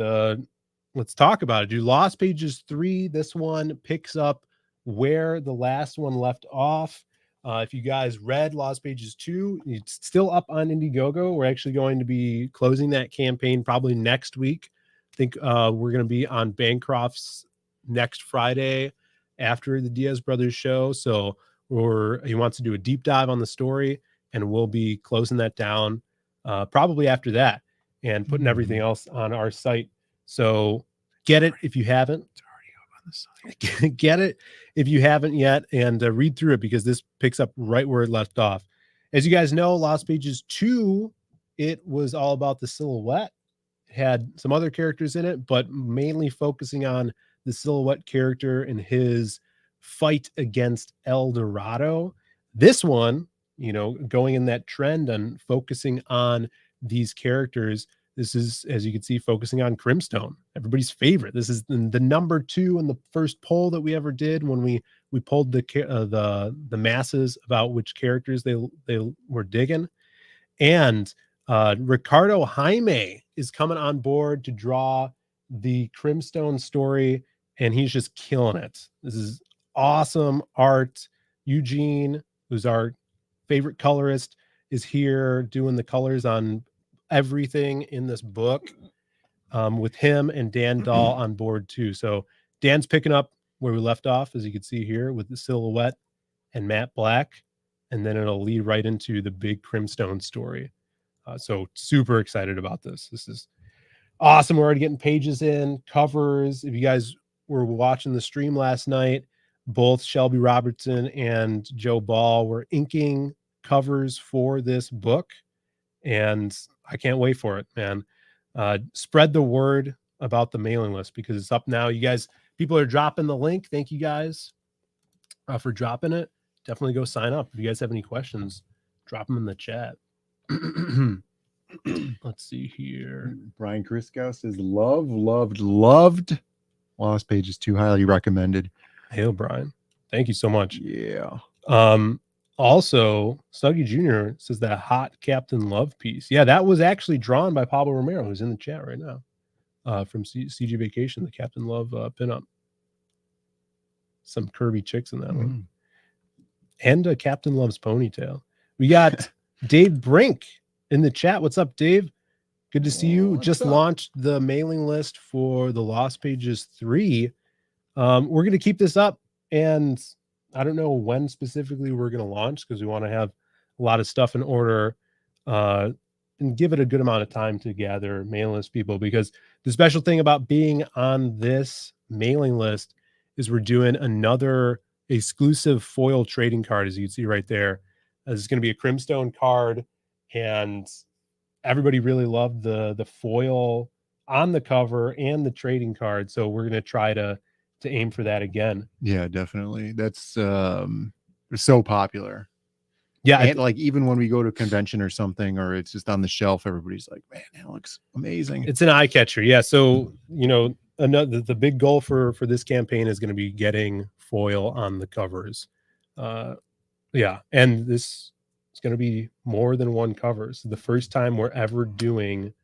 let's talk about it. Dude, Lost Pages 3, this one picks up where the last one left off. If you guys read Lost Pages 2, it's still up on Indiegogo. We're actually going to be closing that campaign probably next week. I think we're going to be on Bancroft's next Friday after the Diaz Brothers show. So he wants to do a deep dive on the story, and we'll be closing that down probably after that and putting everything else on our site. So get it if you haven't. It's already up on the site. Get it if you haven't yet, and read through it, because this picks up right where it left off. As you guys know, Lost Pages 2, it was all about the Silhouette. It had some other characters in it, but mainly focusing on the Silhouette character and his fight against El Dorado. This one, going in that trend and focusing on these characters. This is, as you can see, focusing on Crimstone, everybody's favorite. This is the number 2 in the first poll that we ever did when we polled the masses about which characters they were digging. And Ricardo Jaime is coming on board to draw the Crimstone story, and he's just killing it. This is awesome art. Eugene, who's our favorite colorist, is here doing the colors on everything in this book, with him and Dan Dahl on board too. So Dan's picking up where we left off, as you can see here, with the Silhouette and Matt Black, and then it'll lead right into the big Crimstone story. So super excited about this. This is awesome. We're already getting pages in, covers. If you guys were watching the stream last night, both Shelby Robertson and Joe Ball were inking covers for this book, and I can't wait for it, man. Spread the word about the mailing list because it's up now. You guys, people are dropping the link. Thank you guys for dropping it. Definitely go sign up. If you guys have any questions, drop them in the chat. Let's see here. Brian Crisco says, loved. Lost Pages 2, highly recommended. Hey, Brian. Thank you so much. Yeah. Also, Snuggy Jr. says that hot Captain Love piece. Yeah, that was actually drawn by Pablo Romero, who's in the chat right now. From CG Vacation, the Captain Love pinup. Some curvy chicks in that one. And Captain Love's ponytail. We got Dave Brink in the chat. What's up, Dave? Good to see you. Just launched the mailing list for the Lost Pages 3. We're going to keep this up, and I don't know when specifically we're going to launch because we want to have a lot of stuff in order and give it a good amount of time to gather mailing list people, because the special thing about being on this mailing list is we're doing another exclusive foil trading card, as you can see right there. This is going to be a Crimstone card, and everybody really loved the foil on the cover and the trading card, so we're going to try to aim for that again. Yeah, definitely. That's so popular. Yeah, and like even when we go to a convention or something, or it's just on the shelf, everybody's like, man, that looks amazing. It's an eye catcher. Yeah, so the big goal for this campaign is going to be getting foil on the covers. Yeah, and this is going to be more than one cover. So the first time we're ever doing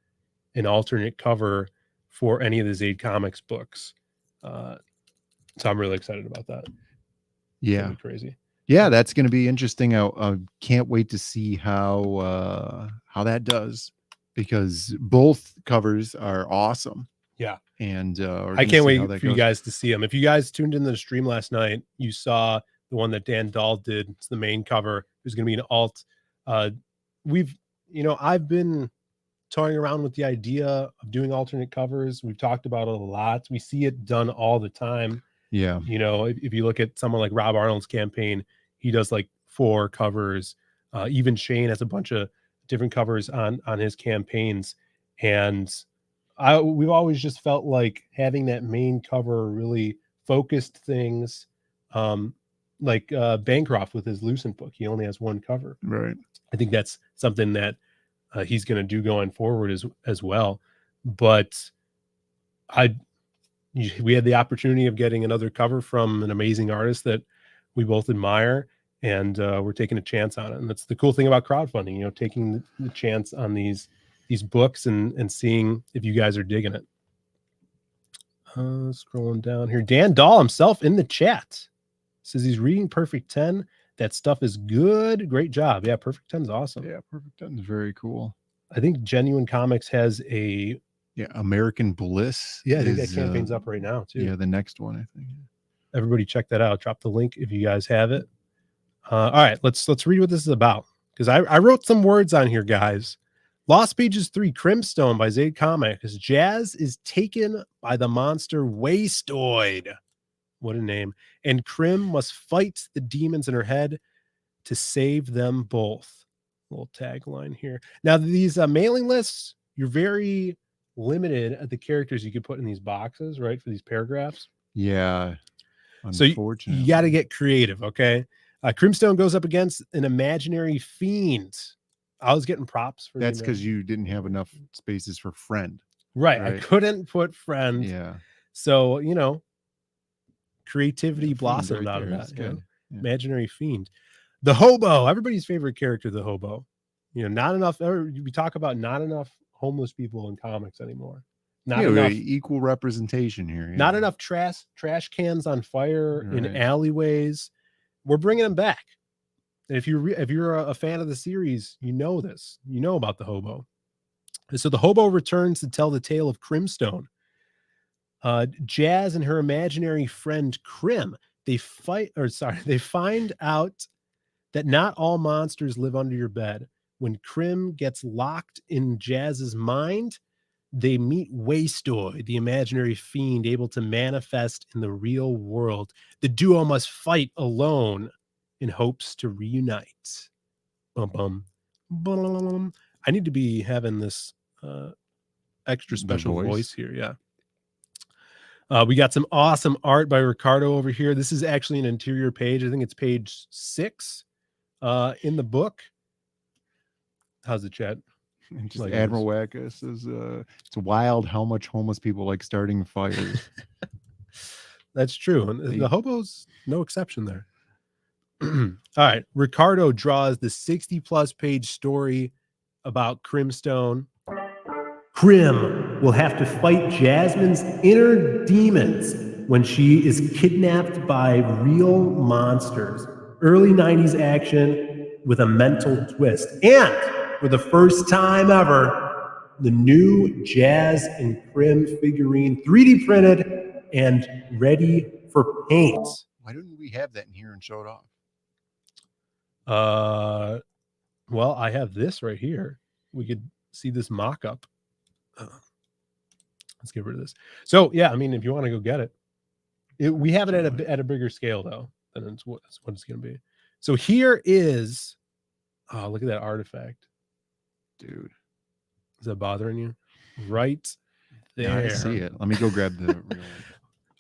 an alternate cover for any of the Zaid Comics books. So I'm really excited about that. Yeah, crazy. Yeah, that's going to be interesting. I can't wait to see how that does, because both covers are awesome. Yeah, and I can't wait for you guys to see them. If you guys tuned into the stream last night, you saw the one that Dan Dahl did. It's the main cover. There's going to be an alt. I've been toying around with the idea of doing alternate covers. We've talked about it a lot. We see it done all the time. Yeah. If you look at someone like Rob Arnold's campaign, he does like 4 covers. Even Shane has a bunch of different covers on his campaigns. And we've always just felt like having that main cover really focused things, like Bancroft with his Lucent book. He only has 1 cover. Right. I think that's something that he's going to do going forward as well. But we had the opportunity of getting another cover from an amazing artist that we both admire, and we're taking a chance on it. And that's the cool thing about crowdfunding, taking the chance on these books and seeing if you guys are digging it. Scrolling down here, Dan Dahl himself in the chat says he's reading Perfect 10. That stuff is good. Great job. Yeah, Perfect 10 is awesome. Yeah, Perfect 10 is very cool. I think Genuine Comics has a American Bliss. Yeah, I think that campaign's up right now too. Yeah, the next one, I think. Everybody check that out. Drop the link if you guys have it. All right, let's read what this is about, because I wrote some words on here, guys. Lost Pages 3 Crimstone by Zaid Comics. Jazz is taken by the monster Wastoid. What a name. And Crim must fight the demons in her head to save them both. Little tagline here. Now, these mailing lists, you're very limited at the characters you could put in these boxes, right, for these paragraphs. Yeah. So you got to get creative, okay? Crimstone goes up against an imaginary fiend. I was getting props for that's because you didn't have enough spaces for friend. Right. I couldn't put friend. Yeah. So, creativity blossomed out of that. Good. Yeah. Imaginary fiend. The hobo, everybody's favorite character, the hobo. Not enough. We talk about not enough homeless people in comics anymore. Not enough equal representation here. Yeah. Not enough trash cans on fire in alleyways. We're bringing them back. And if you're a fan of the series, you know this. You know about the hobo. So the hobo returns to tell the tale of Crimstone. Jazz and her imaginary friend Crim, they find out that not all monsters live under your bed. When Crim gets locked in Jazz's mind, they meet Wastoid, the imaginary fiend able to manifest in the real world. The duo must fight alone in hopes to reunite. Bum, bum, bum. I need to be having this extra special voice here. Yeah. We got some awesome art by Ricardo over here. This is actually an interior page. I think it's page 6 in the book. How's the chat? And just like Admiral Wacka says, it's wild how much homeless people like starting fires. That's true. And the hobos, no exception there. All right. Ricardo draws the 60-plus page story about Crimstone. Crim will have to fight Jasmine's inner demons when she is kidnapped by real monsters. Early 90s action with a mental twist. And for the first time ever, the new Jazz and Crim figurine, 3D printed and ready for paint. Why didn't we have that in here and show it off? Well, I have this right here. We could see this mock-up. Let's get rid of this. So yeah, I mean, if you want to go get it, we have it at a bigger scale though than it's what it's going to be. So here is, oh, look at that artifact, dude. Is that bothering you? Right there. Yeah, I see it. Let me go grab the real one.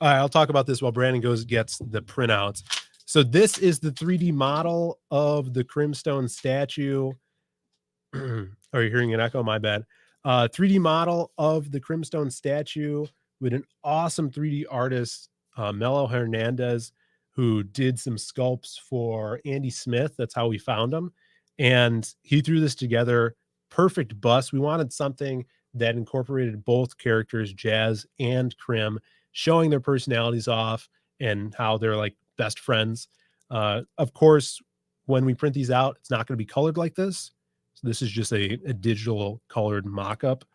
All right, I'll talk about this while Brandon gets the printouts. So this is the 3D model of the Crimstone statue. Are you hearing an echo? My bad. 3D model of the Crimstone statue with an awesome 3D artist, Melo Hernandez, who did some sculpts for Andy Smith. That's how we found him. And he threw this together. Perfect bust. We wanted something that incorporated both characters, Jazz and Crim, showing their personalities off and how they're like best friends. Of course, when we print these out, it's not going to be colored like this. So this is just a digital colored mock-up,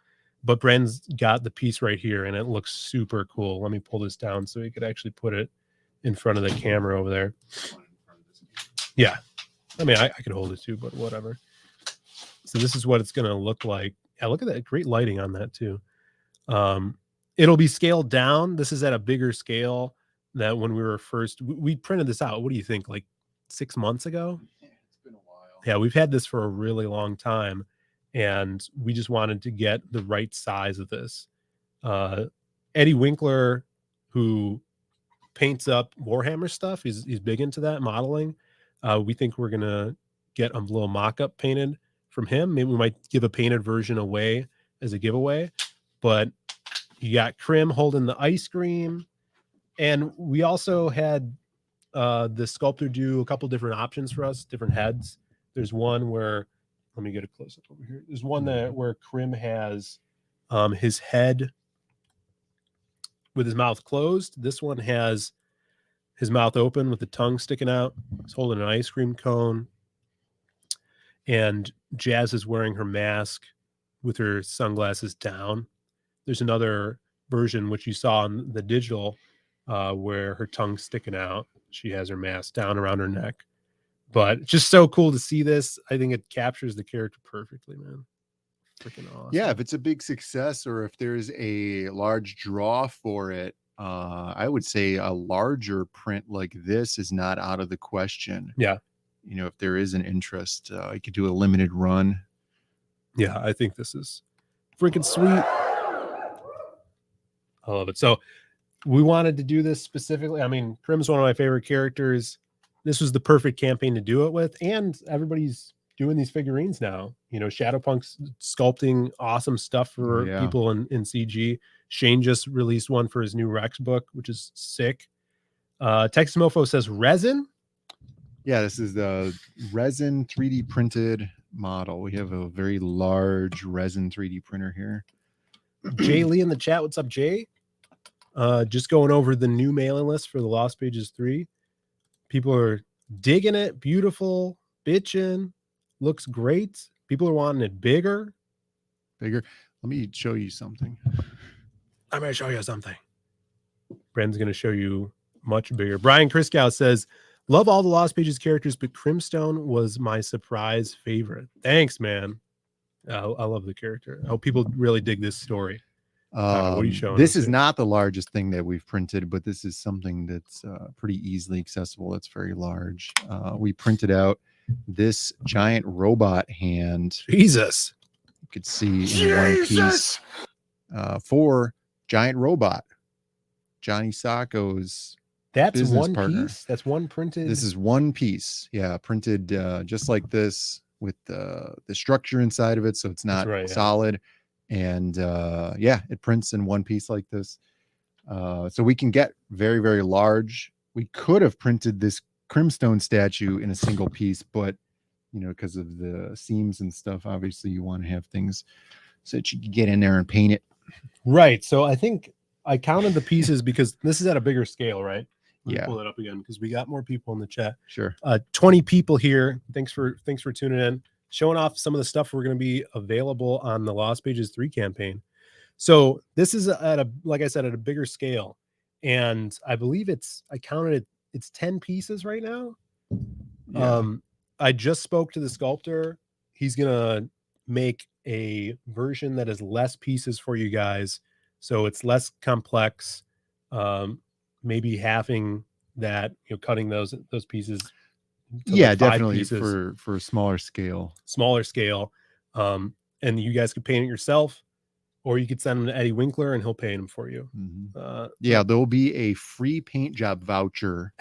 but Brandon's got the piece right here and it looks super cool. Let me pull this down so you could actually put it in front of the camera over there. Yeah. I mean, I could hold it too, but whatever. So this is what it's going to look like. Yeah, look at that. Great lighting on that too. It'll be scaled down. This is at a bigger scale than when we were we printed this out. What do you think? Like 6 months ago? Yeah, we've had this for a really long time, and we just wanted to get the right size of this. Eddie Winkler, who paints up Warhammer stuff, he's big into that modeling. We think we're going to get a little mock-up painted from him. Maybe we might give a painted version away as a giveaway, but you got Crim holding the ice cream, and we also had the sculptor do a couple different options for us, different heads. There's one where, let me get a close up over here. There's one where Crim has his head with his mouth closed. This one has his mouth open with the tongue sticking out. He's holding an ice cream cone. And Jazz is wearing her mask with her sunglasses down. There's another version, which you saw in the digital, where her tongue's sticking out. She has her mask down around her neck. But it's just so cool to see this. I think it captures the character perfectly, man. Freaking awesome. Yeah, if it's a big success or if there's a large draw for it, I would say a larger print like this is not out of the question. Yeah. You know, if there is an interest, I could do a limited run. Yeah, I think this is freaking sweet. I love it. So we wanted to do this specifically. I mean, Crim's one of my favorite characters. This was the perfect campaign to do it with, and everybody's doing these figurines now. You know, Shadowpunk's sculpting awesome stuff for people in CG. Shane just released one for his new Rex book, which is sick. Texas Mofo says resin. Yeah, this is the resin 3D printed model. We have a very large resin 3D printer here. Jay Lee in the chat. What's up, Jay? Just going over the new mailing list for the Lost Pages 3. People are digging it. Beautiful. Bitching. Looks great. People are wanting it bigger. bigger. Let me show you something. I'm going to show you something. Brandon's going to show you much bigger. Brian Kriskow says, love all the Lost Pages characters, but Crimstone was my surprise favorite. Thanks, man. I love the character. I hope people really dig this story. What are you showing? This is not the largest thing that we've printed, but this is something that's pretty easily accessible. It's very large. We printed out this giant robot hand. Jesus. You could see in one piece for giant robot. Johnny Sacco's That's business one partner. piece. That's one printed. This is one piece. Yeah, printed just like this with the structure inside of it, so it's not solid. And yeah, it prints in one piece like this. So we can get very, very large. We could have printed this Crimstone statue in a single piece, but you know, because of the seams and stuff, obviously you want to have things so that you can get in there and paint it. Right. So I think I counted the pieces because this is at a bigger scale, right? Let me pull it up again because we got more people in the chat. Sure. 20 people here. Thanks for tuning in. Showing off some of the stuff we're going to be available on the Lost Pages 3 campaign. So this is at a, like I said, at a bigger scale. And I believe I counted it, it's 10 pieces right now. Yeah. I just spoke to the sculptor. He's going to make a version that is less pieces for you guys. So it's less complex. Maybe halving that, you know, cutting those pieces. Yeah, like definitely pieces. for smaller scale. And you guys could paint it yourself, or you could send them to Eddie Winkler and he'll paint them for you. Yeah, there'll be a free paint job voucher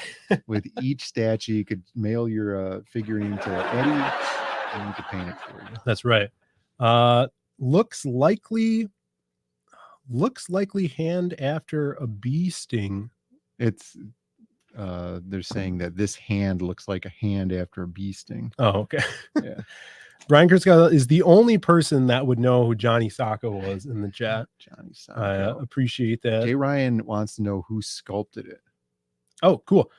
with each statue. You could mail your figurine to Eddie and you could paint it for you. That's right. Looks likely hand after a bee sting. It's they're saying that this hand looks like a hand after a bee sting. Oh, okay. Yeah. Brian Kurtzka is the only person that would know who Johnny Sacco was in the chat. Johnny Sacco. I appreciate that. Jay Ryan wants to know who sculpted it. Oh, cool.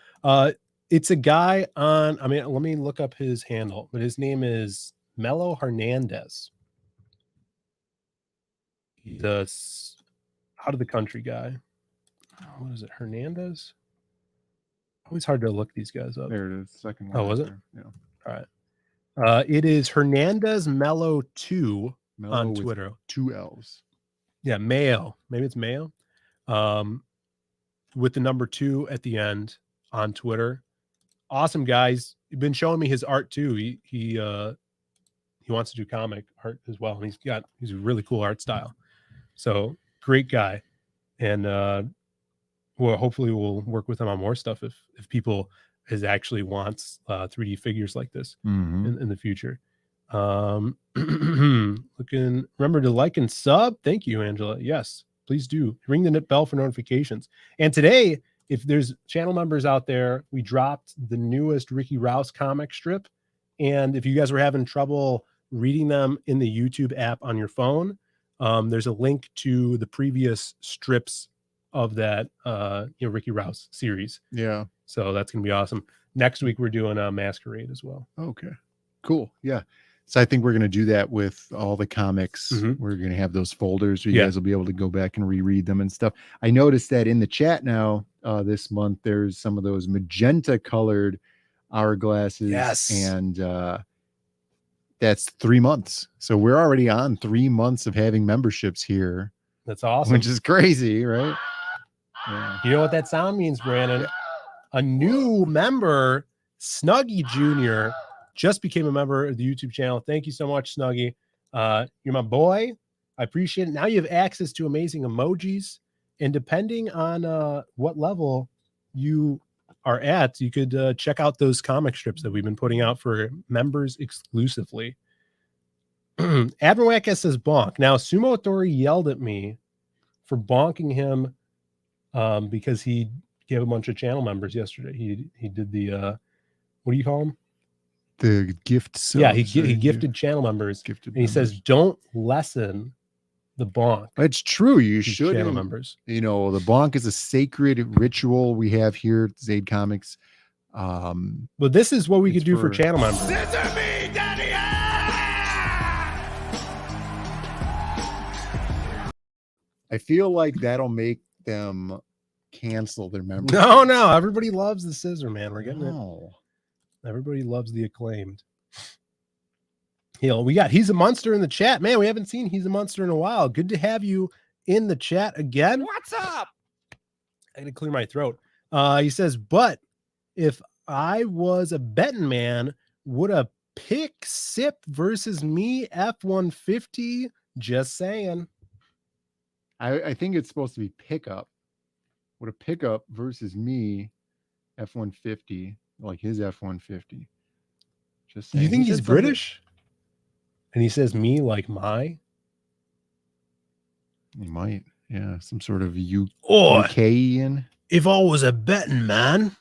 It's a guy on, I mean, let me look up his handle, but his name is Melo Hernandez. The out of the country guy. What is it? Hernandez? Always hard to look these guys up. There it is. Second one. Oh, was it? There. Yeah. All right. It is Hernandez Mello 2 on Twitter. 2 L's. Yeah, Mayo. Maybe it's Mayo. With the number 2 at the end on Twitter. Awesome guys. He's been showing me his art too. He wants to do comic art as well. And he's a really cool art style. So great guy. And well, hopefully we'll work with him on more stuff if people actually wants 3D figures like this in the future. Remember to like and sub. Thank you, Angela. Yes, please do. Ring the bell for notifications. And today, if there's channel members out there, we dropped the newest Ricky Rouse comic strip. And if you guys were having trouble reading them in the YouTube app on your phone, there's a link to the previous strips of that Ricky Rouse series. Yeah. So that's gonna be awesome. Next week we're doing a Masquerade as well. Okay. Cool. Yeah. So I think we're gonna do that with all the comics. We're gonna have those folders where you guys will be able to go back and reread them and stuff. I noticed that in the chat now this month there's some of those magenta colored hourglasses. Yes. And that's 3 months. So we're already on 3 months of having memberships here. That's awesome. Which is crazy, right? Yeah. You know what that sound means, Brandon? A new member, Snuggy Jr., just became a member of the YouTube channel. Thank you so much, Snuggy. You're my boy. I appreciate it. Now you have access to amazing emojis. And depending on what level you are at, you could check out those comic strips that we've been putting out for members exclusively. Admiral Wackes says bonk. Now, Sumo Authority yelled at me for bonking him because he gave a bunch of channel members yesterday. He did the what do you call them? The gift subs. Yeah, he gifted channel members. And he says, don't lessen the bonk. It's true. You should. Channel members. You know, the bonk is a sacred ritual we have here at Zaid Comics. But this is what we could do for channel members. I feel like that'll make them cancel their membership. No, everybody loves the Scissor Man. We're getting it. Everybody loves the Acclaimed. We got He's a Monster in the chat. Man, we haven't seen He's a Monster in a while. Good to have you in the chat again. What's up? I gotta clear my throat. He says, but if I was a betting man, would a pick sip versus me F-150? Just saying. I think it's supposed to be pickup. Would a pickup versus me F-150, like his F-150? Just saying. You think he's British? And he says me like my? He might. Yeah, some sort of Or UKian. If I was a betting man,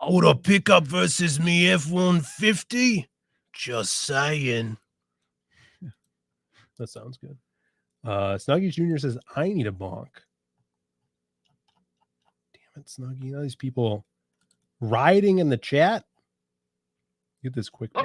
I would have pick up versus me F-150. Just saying. That sounds good. Snuggie Jr. says, I need a bonk. Damn it, Snuggie. All these people rioting in the chat. Get this quick. Hail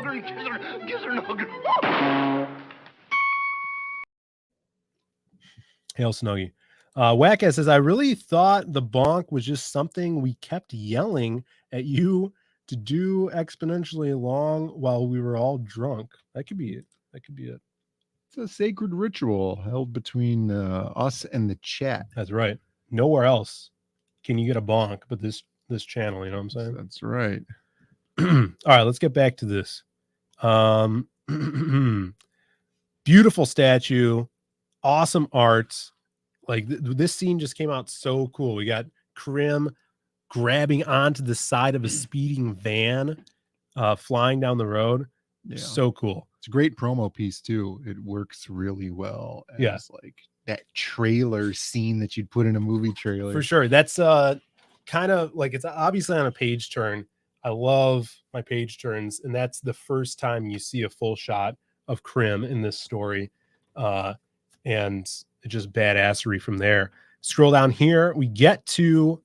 Snuggie. Wackass says, I really thought the bonk was just something we kept yelling at you to do exponentially long while we were all drunk. That could be it. That could be it. It's a sacred ritual held between us and the chat. That's right. Nowhere else can you get a bonk but this channel, you know what I'm saying? That's right. All right, let's get back to this. Beautiful statue, awesome art. Like this scene just came out so cool. We got Krim grabbing onto the side of a speeding van, flying down the road. Yeah. So cool. It's a great promo piece too. It works really well as like that trailer scene that you'd put in a movie trailer. For sure. That's kind of like, it's obviously on a page turn. I love my page turns, and that's the first time you see a full shot of Krim in this story. And it's just badassery from there. Scroll down here, we get to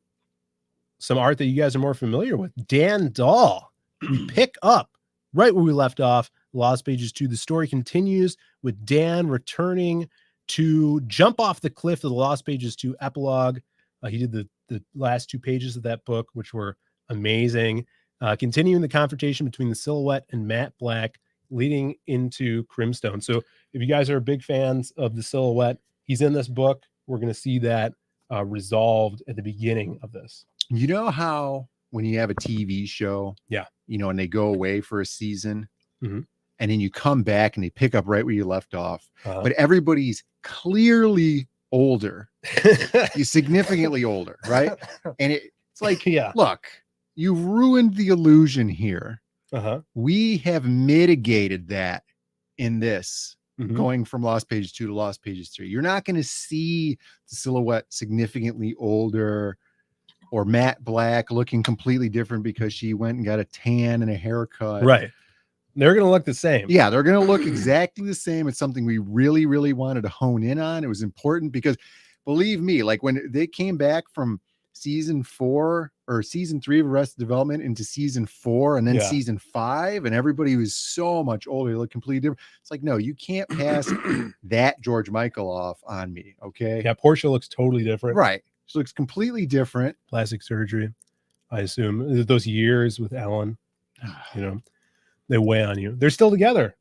some art that you guys are more familiar with. Dan Dahl. We pick up right where we left off. Lost Pages 2. The story continues with Dan returning to jump off the cliff of the Lost Pages 2 epilogue. He did the last 2 pages of that book, which were amazing. Continuing the confrontation between the Silhouette and Matt Black, leading into Crimstone. So if you guys are big fans of the Silhouette, he's in this book. We're going to see that resolved at the beginning of this. You know how when you have a TV show, and they go away for a season, and then you come back and they pick up right where you left off, but everybody's clearly older, you significantly older, right? And it's like, look, you ruined the illusion here. We have mitigated that in this, going from Lost Pages 2 to Lost Pages 3. You're not going to see the Silhouette significantly older or Matt Black looking completely different because she went and got a tan and a haircut. Right. They're going to look the same. Yeah, they're going to look exactly the same. It's something we really, really wanted to hone in on. It was important because, believe me, like when they came back from season 4 or season 3 of Arrested Development into season 4 and then season 5, and everybody was so much older, they look completely different. It's like, no, you can't pass that George Michael off on me. Okay. Yeah. Portia looks totally different. Right. She looks completely plastic surgery, I assume. Those years with Ellen, they weigh on you. They're still together.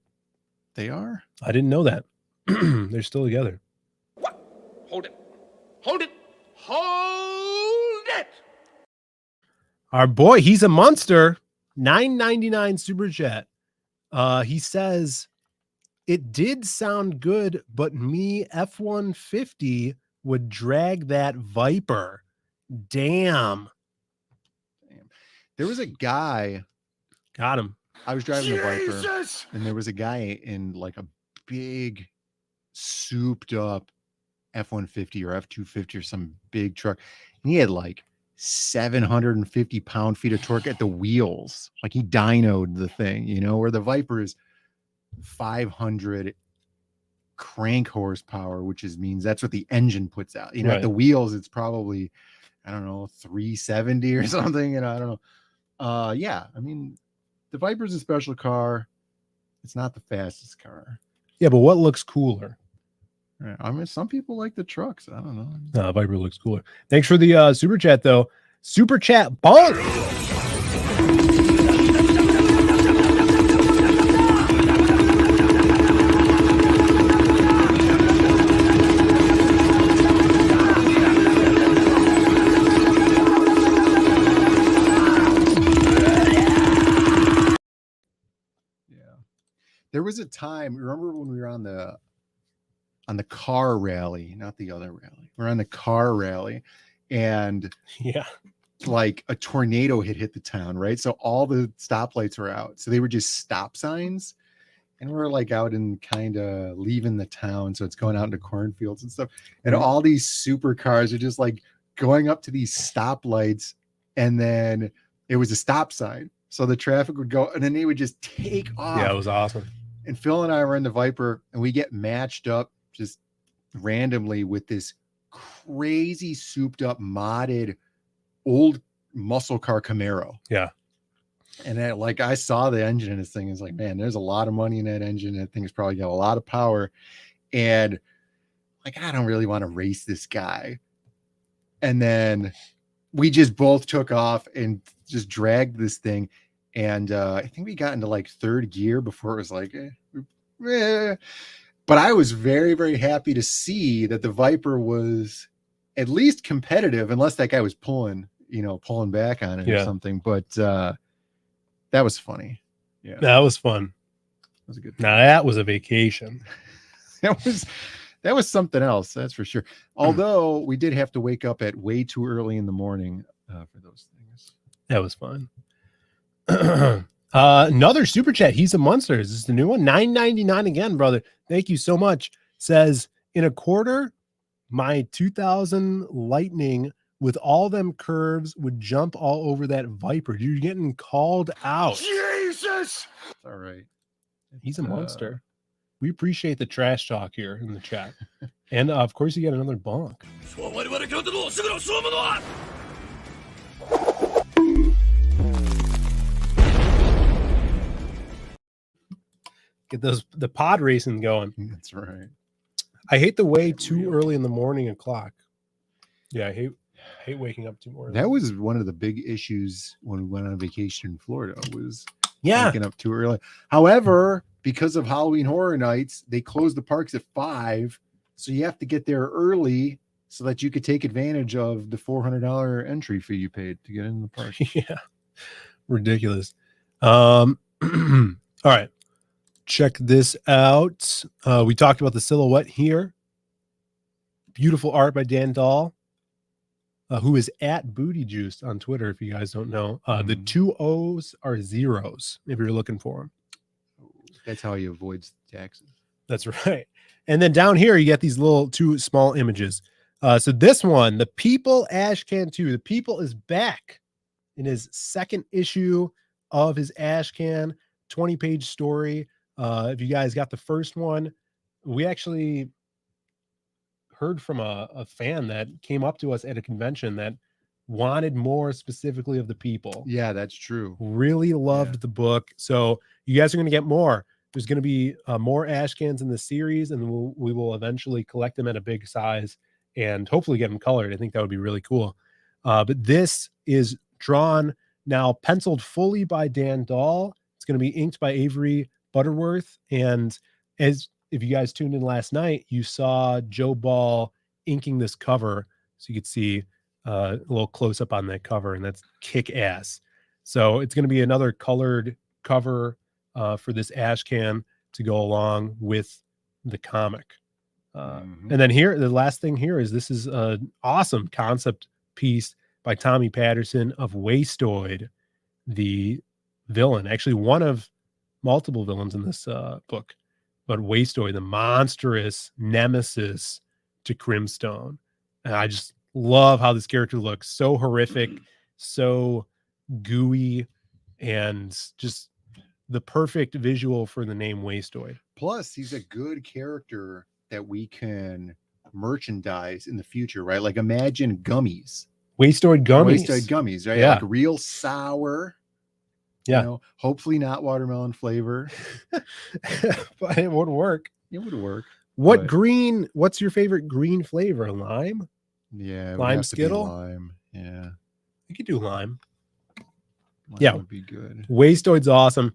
They are? I didn't know that. They're still together. What? Hold it. Hold it. Hold it. Our boy, He's a Monster, $9.99 super chat. He says, it did sound good, but me F-150 would drag that Viper. Damn. There was a guy. Got him. I was driving the Viper, and there was a guy in like a big, souped up F-150 or F-250 or some big truck, and he had like 750 pound-feet of torque at the wheels. Like he dynoed the thing, where the Viper is 500 crank horsepower, which means that's what the engine puts out. At the wheels, it's probably, I don't know, 370 or something. I don't know. Yeah, I mean, the Viper's a special car. It's not the fastest car. Yeah, but what looks cooler? Right. I mean, some people like the trucks. I don't know. Viper looks cooler. Thanks for the super chat, though. Super chat bunk. There was a time, remember when we were on the car rally, not the other rally. We're on the car rally, and like a tornado had hit the town, right? So all the stoplights were out. So they were just stop signs. And we're like out and kind of leaving the town. So it's going out into cornfields and stuff. And all these supercars are just like going up to these stoplights. And then it was a stop sign. So the traffic would go and then they would just take off. Yeah, it was awesome. And Phil and I were in the Viper and we get matched up just randomly with this crazy souped up modded old muscle car Camaro. Yeah. And I saw the engine in this thing. It's like, man, there's a lot of money in that engine. That thing's probably got a lot of power. And like, I don't really want to race this guy. And then we just both took off and just dragged this thing. And I think we got into like third gear before it was like, But I was very, very happy to see that the Viper was at least competitive, unless that guy was pulling back on it or something. But that was funny. Yeah, that was fun. That was a good. Now that was a vacation. that was something else. That's for sure. Although we did have to wake up at way too early in the morning for those things. That was fun. Another super chat. He's a monster. Is this the new one? $9.99 again, brother. Thank you so much. Says in a quarter, my 2000 Lightning with all them curves would jump all over that Viper. You're getting called out. Jesus! All right. He's a monster. We appreciate the trash talk here in the chat. And of course, you get another bonk. Get the pod racing going. That's right. I hate the way too early in the morning o'clock. Yeah, I hate waking up too early. That was one of the big issues when we went on vacation in Florida was Yeah. waking up too early. However, because of Halloween Horror Nights, they closed the parks at 5. So you have to get there early so that you could take advantage of the $400 entry fee you paid to get in the park. Yeah. Ridiculous. All right. Check this out. We talked about the silhouette here. Beautiful art by Dan Dahl, who is at Booty Juice on Twitter, if you guys don't know. The 2 O's are zeros if you're looking for them. That's how he avoids taxes. That's right. And then down here, you get these little 2 small images. So this one, The People Ashcan 2. The People is back in his second issue of his Ashcan 20-page story. If you guys got the first one, we actually heard from a fan that came up to us at a convention that wanted more specifically of The People. Yeah, that's true. Really loved the book. So you guys are going to get more. There's going to be more Ashcans in the series, and we will eventually collect them at a big size and hopefully get them colored. I think that would be really cool. But this is drawn now, penciled fully by Dan Dahl. It's going to be inked by Avery Butterworth. And as if you guys tuned in last night, you saw Joe Ball inking this cover. So you could see a little close up on that cover, and that's kick ass. So it's going to be another colored cover for this Ashcan to go along with the comic. And then here, the last thing here is this is an awesome concept piece by Tommy Patterson of Wastoid, the villain, actually one of multiple villains in this book, but Wastoid, the monstrous nemesis to Crimstone. And I just love how this character looks. So horrific, so gooey, and just the perfect visual for the name Wastoid. Plus, he's a good character that we can merchandise in the future, right? Like imagine gummies. Wastoid gummies. Wastoid gummies, right? Yeah. Like real sour. Yeah. You know, hopefully not watermelon flavor. But it would work. It would work. What green? What's your favorite green flavor? Lime? Yeah, lime Skittle. Lime. Yeah, you could do lime. Lime would be good. Wastoid's awesome.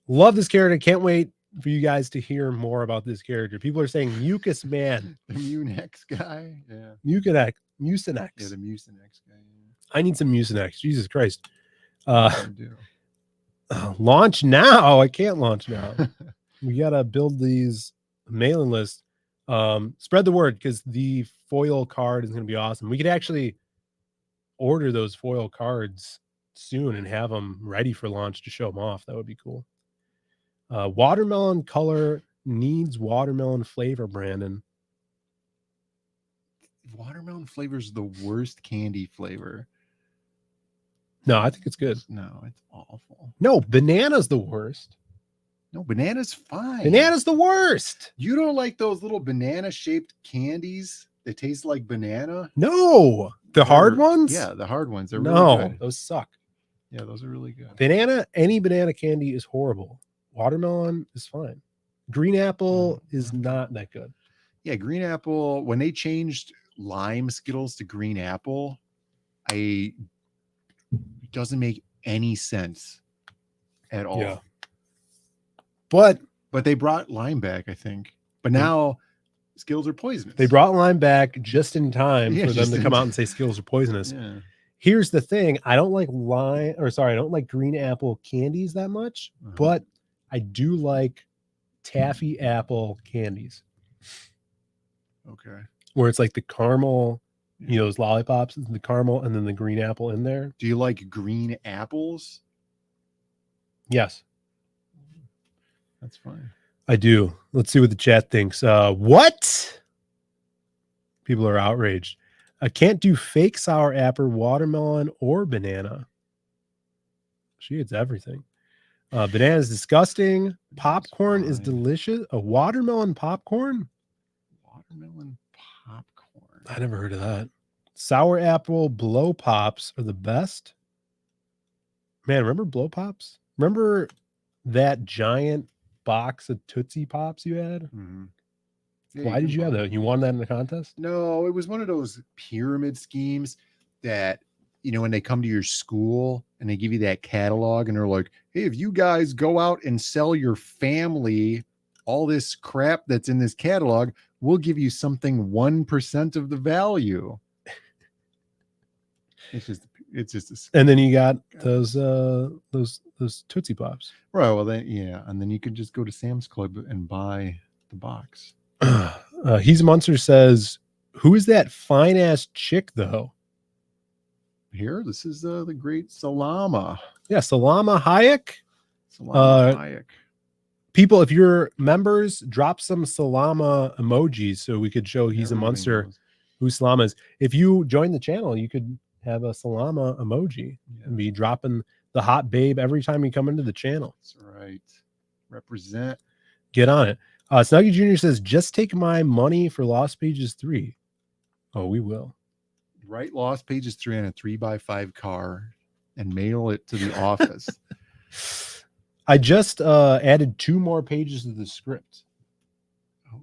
Love this character. Can't wait for you guys to hear more about this character. People are saying Mucus Man. The Mucinex guy. Yeah. Mucinex. Yeah, the Mucinex guy. Yeah. I need some Mucinex. Jesus Christ. Launch now. I can't launch now. We gotta build these mailing lists. Spread the word because the foil card is gonna be awesome. We could actually order those foil cards soon and have them ready for launch to show them off. That would be cool. Watermelon color needs watermelon flavor, Brandon. Watermelon flavor is the worst candy flavor. No, I think it's good. No, it's awful. No, banana's the worst. No, banana's fine. Banana's the worst. You don't like those little banana shaped candies that taste like banana? No, the hard ones? Yeah, the hard ones. They're really good. Those suck. Yeah, those are really good. Any banana candy is horrible. Watermelon is fine. Green apple is not that good. Yeah, green apple, when they changed lime Skittles to green apple, it doesn't make any sense at all. Yeah. But they brought lime back, I think. But now Skittles are poisonous. They brought lime back just in time for them to come out and say Skittles are poisonous. Yeah. Here's the thing. I don't like I don't like green apple candies that much, but I do like taffy apple candies. Okay. Where it's like the caramel, those lollipops, the caramel, and then the green apple in there. Do you like green apples? Yes. That's fine. I do. Let's see what the chat thinks. What? People are outraged. I can't do fake sour apple, watermelon, or banana. She eats everything. Banana is disgusting. Popcorn is delicious. A watermelon popcorn? Watermelon popcorn. I never heard of that. Sour apple blow pops are the best. Man, remember blow pops? Remember that giant box of Tootsie Pops you had? Mm-hmm. Yeah, why did you have that? You won that in the contest? No, it was one of those pyramid schemes that, when they come to your school and they give you that catalog and they're like, hey, if you guys go out and sell your family all this crap that's in this catalog, we'll give you something 1% of the value. It's just and then you got those Tootsie Pops. Right. Well, then, yeah. And then you could just go to Sam's Club and buy the box. He's Munster says, who is that fine ass chick though? Here, this is the great Salama. Yeah, Salama Hayek. Hayek. People, if you're members, drop some Salama emojis so we could show he's a Munster who Salama is. If you join the channel, you could have a Salama emoji and be dropping the hot babe every time you come into the channel. That's right. Represent. Get on it. Snuggy Jr. says, just take my money for Lost Pages 3. Oh, we will. Write Lost Pages 3 on a 3x5 car and mail it to the office. I just added 2 more pages to the script. Oh,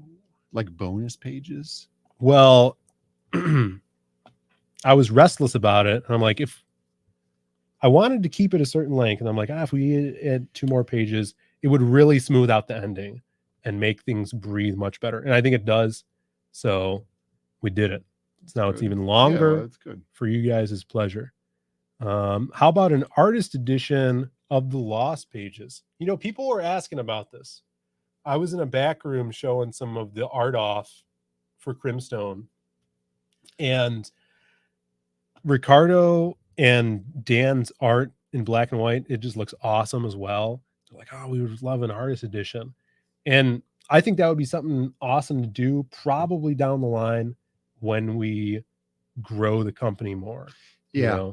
like bonus pages? Well, I was restless about it. And I'm like, if I wanted to keep it a certain length, and I'm like, if we add 2 more pages, it would really smooth out the ending and make things breathe much better. And I think it does. So we did it. So now it's even longer that's good. For you guys' pleasure. How about an artist edition of the Lost Pages? People were asking about this. I was in a back room showing some of the art off for Crimstone. And Ricardo and Dan's art in black and white, it just looks awesome as well. They're like, oh, we would love an artist edition. And I think that would be something awesome to do probably down the line when we grow the company more. Yeah.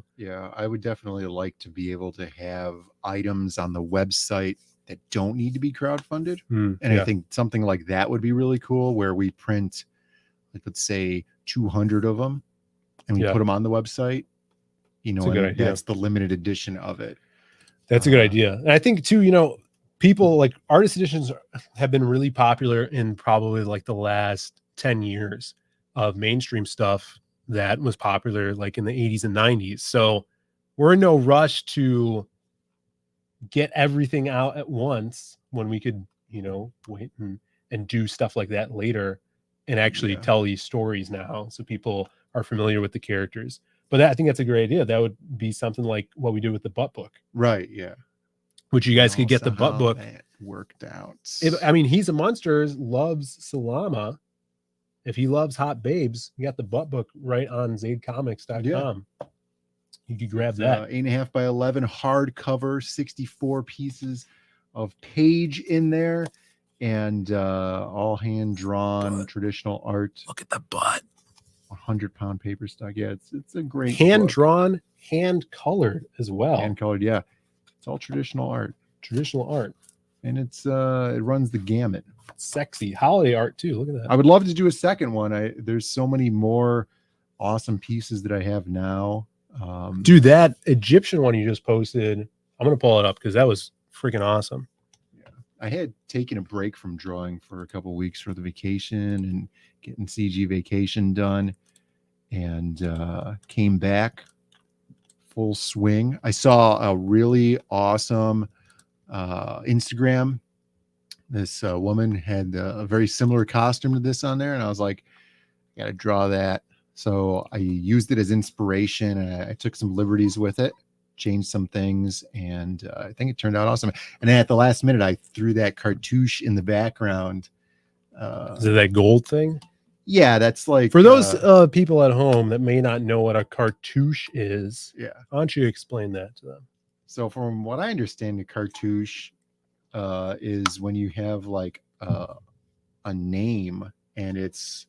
I would definitely like to be able to have items on the website that don't need to be crowdfunded. I think something like that would be really cool, where we print, like, let's say 200 of them and we put them on the website, that's a good idea. That's the limited edition of it. That's a good idea. And I think too, people like artist editions have been really popular in probably like the last 10 years of mainstream stuff that was popular like in the 80s and 90s. So we're in no rush to get everything out at once when we could, wait and do stuff like that later and actually tell these stories now so people are familiar with the characters. But I think that's a great idea. That would be something like what we do with the butt book. Right, yeah. Which you guys could get the butt book. That worked out. He's a Monsters, loves Salama. If he loves hot babes, you got the butt book right on zaidcomics.com. Yeah. You could grab that. 8.5 by 11 hardcover, 64 pieces of page in there, and all hand drawn traditional art. Look at the butt. 100-pound paper stock. Yeah, it's a great hand book. drawn, hand colored as well. Hand colored, yeah. It's all traditional art. Traditional art. And it runs the gamut. Sexy holiday art too. Look at that. I would love to do a second one. There's so many more awesome pieces that I have now. Dude, that Egyptian one you just posted, I'm gonna pull it up because that was freaking awesome. Yeah, I had taken a break from drawing for a couple weeks for the vacation and getting CG Vacation done, and came back full swing. I saw a really awesome Instagram. This woman had a very similar costume to this on there, and I was like, I gotta draw that. So I used it as inspiration, and I took some liberties with it, changed some things, and I think it turned out awesome. And then at the last minute, I threw that cartouche in the background. Is it that gold thing? Yeah, that's like for those people at home that may not know what a cartouche is. Yeah, why don't you explain that to them? So from what I understand, the cartouche is when you have like a name, and it's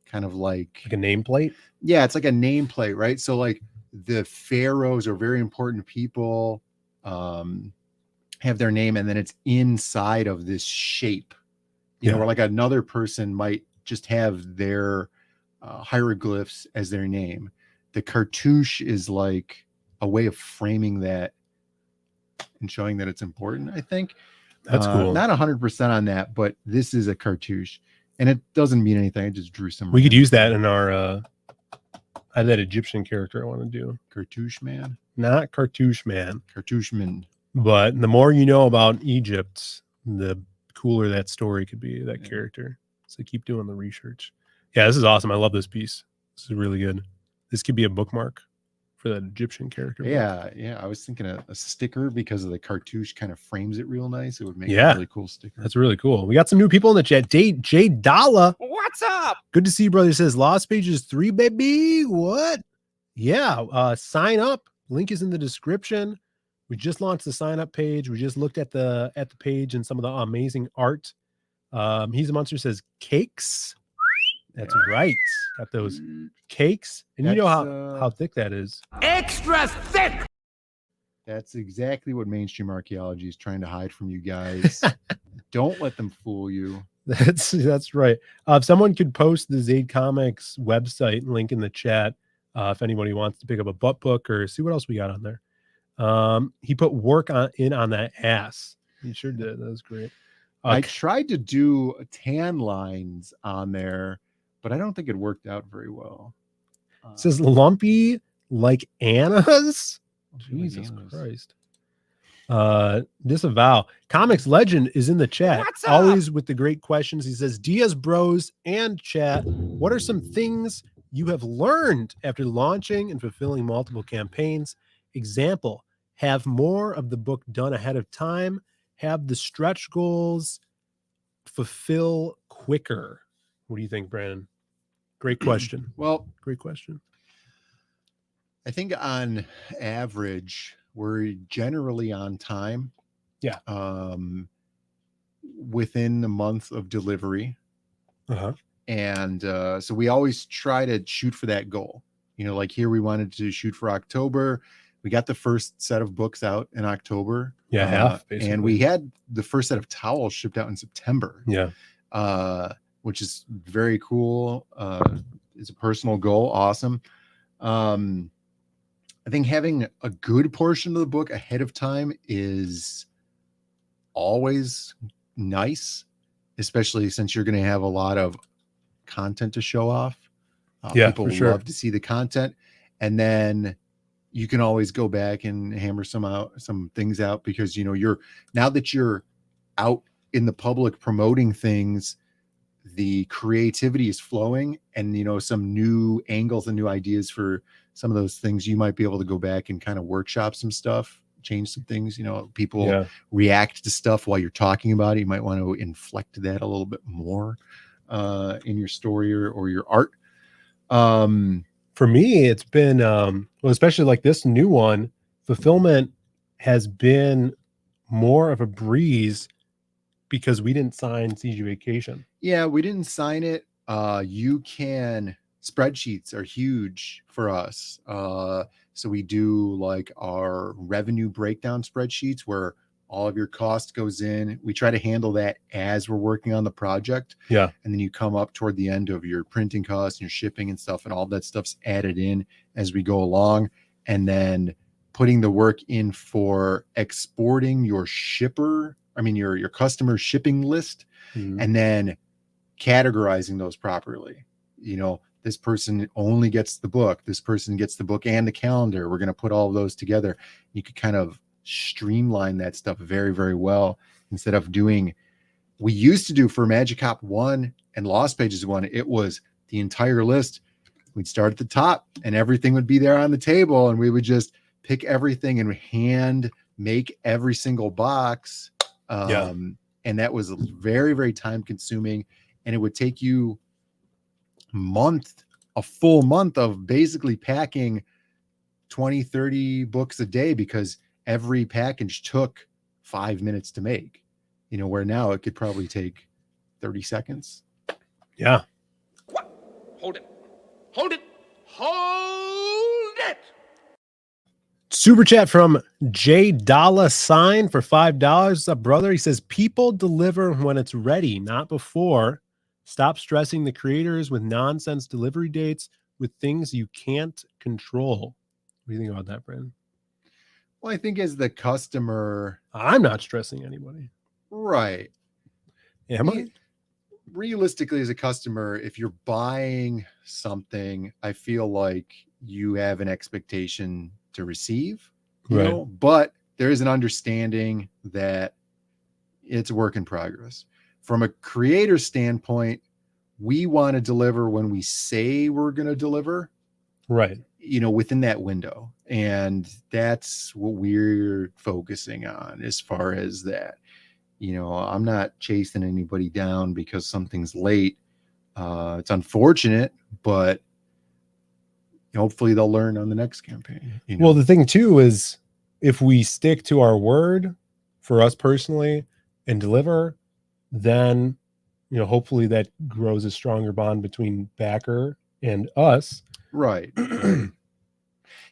kind of like a nameplate. Yeah, it's like a nameplate, right? So like the pharaohs are very important people, have their name, and then it's inside of this shape, you know, where like another person might just have their hieroglyphs as their name. The cartouche is like a way of framing that and showing that it's important, I think. That's cool. Not 100% on that, but this is a cartouche. And it doesn't mean anything. I just drew some. We could use that in our I have that Egyptian character I want to do. Cartouche man? Not cartouche man. Cartouche man. But the more you know about Egypt, the cooler that story could be, that character. So keep doing the research. Yeah, this is awesome. I love this piece. This is really good. This could be a bookmark for that Egyptian character. Yeah, yeah. I was thinking a sticker because of the cartouche kind of frames it real nice. It would make a really cool sticker. That's really cool. We got some new people in the chat. Jay Dalla. What's up? Good to see you, brother. He says Lost Pages 3, baby. What? Yeah. Sign up. Link is in the description. We just launched the sign up page. We just looked at the page and some of the amazing art. He's a Monster says cakes. That's right. Got those cakes. And you know how thick that is. Extra thick. That's exactly what mainstream archaeology is trying to hide from you guys. Don't let them fool you. That's right. If someone could post the Zaid Comics website link in the chat, if anybody wants to pick up a butt book or see what else we got on there. He put work on that ass. He sure did. That was great. I tried to do tan lines on there, but I don't think it worked out very well. It says lumpy like Anna's. Jesus Christ. Disavow. Comics Legend is in the chat. Always with the great questions. He says, Diaz Bros and chat, what are some things you have learned after launching and fulfilling multiple campaigns? Example, have more of the book done ahead of time. Have the stretch goals fulfill quicker. What do you think, Brandon? Great question. Well, great question. I think on average, we're generally on time. Yeah. Within a month of delivery. Uh-huh. And so we always try to shoot for that goal. You know, like here we wanted to shoot for October. We got the first set of books out in October. Yeah, half, basically. And we had the first set of towels shipped out in September. Yeah. Which is very cool. It's a personal goal. Awesome. I think having a good portion of the book ahead of time is always nice, especially since you're going to have a lot of content to show off. People for sure. love to see the content, and then you can always go back and hammer some things out, because now that you're out in the public promoting things, the creativity is flowing, and some new angles and new ideas for some of those things. You might be able to go back and kind of workshop some stuff, change some things. People react to stuff while you're talking about it. You might want to inflect that a little bit more in your story or your art. For me, it's been especially like this new one, fulfillment has been more of a breeze because we didn't sign CG Vacation. Yeah, we didn't sign it. Spreadsheets are huge for us. So we do like our revenue breakdown spreadsheets where all of your cost goes in. We try to handle that as we're working on the project. Yeah. And then you come up toward the end of your printing costs and your shipping and stuff, and all that stuff's added in as we go along. And then putting the work in for exporting your your customer shipping list, and then categorizing those properly. This person only gets the book. This person gets the book and the calendar. We're going to put all of those together. You could kind of streamline that stuff very, very well, instead of we used to do for Magic Hop 1 and Lost Pages 1, it was the entire list. We'd start at the top and everything would be there on the table, and we would just pick everything and hand make every single box. And that was very, very time consuming, and it would take you a full month of basically packing 20, 30 books a day, because every package took 5 minutes to make, where now it could probably take 30 seconds. Yeah. Hold it. Hold it. Hold it. Super chat from J Dollar Sign for $5. What's up, brother? He says, people deliver when it's ready, not before. Stop stressing the creators with nonsense delivery dates with things you can't control. What do you think about that, Brandon? Well, I think as the customer, I'm not stressing anybody. Right. Yeah, realistically, as a customer, if you're buying something, I feel like you have an expectation to receive, but there is an understanding that it's a work in progress. From a creator standpoint, we want to deliver when we say we're going to deliver, right? Within that window. And that's what we're focusing on as far as that. I'm not chasing anybody down because something's late. It's unfortunate, but hopefully they'll learn on the next campaign. Well, the thing too is, if we stick to our word for us personally and deliver, then hopefully that grows a stronger bond between backer and us. Right.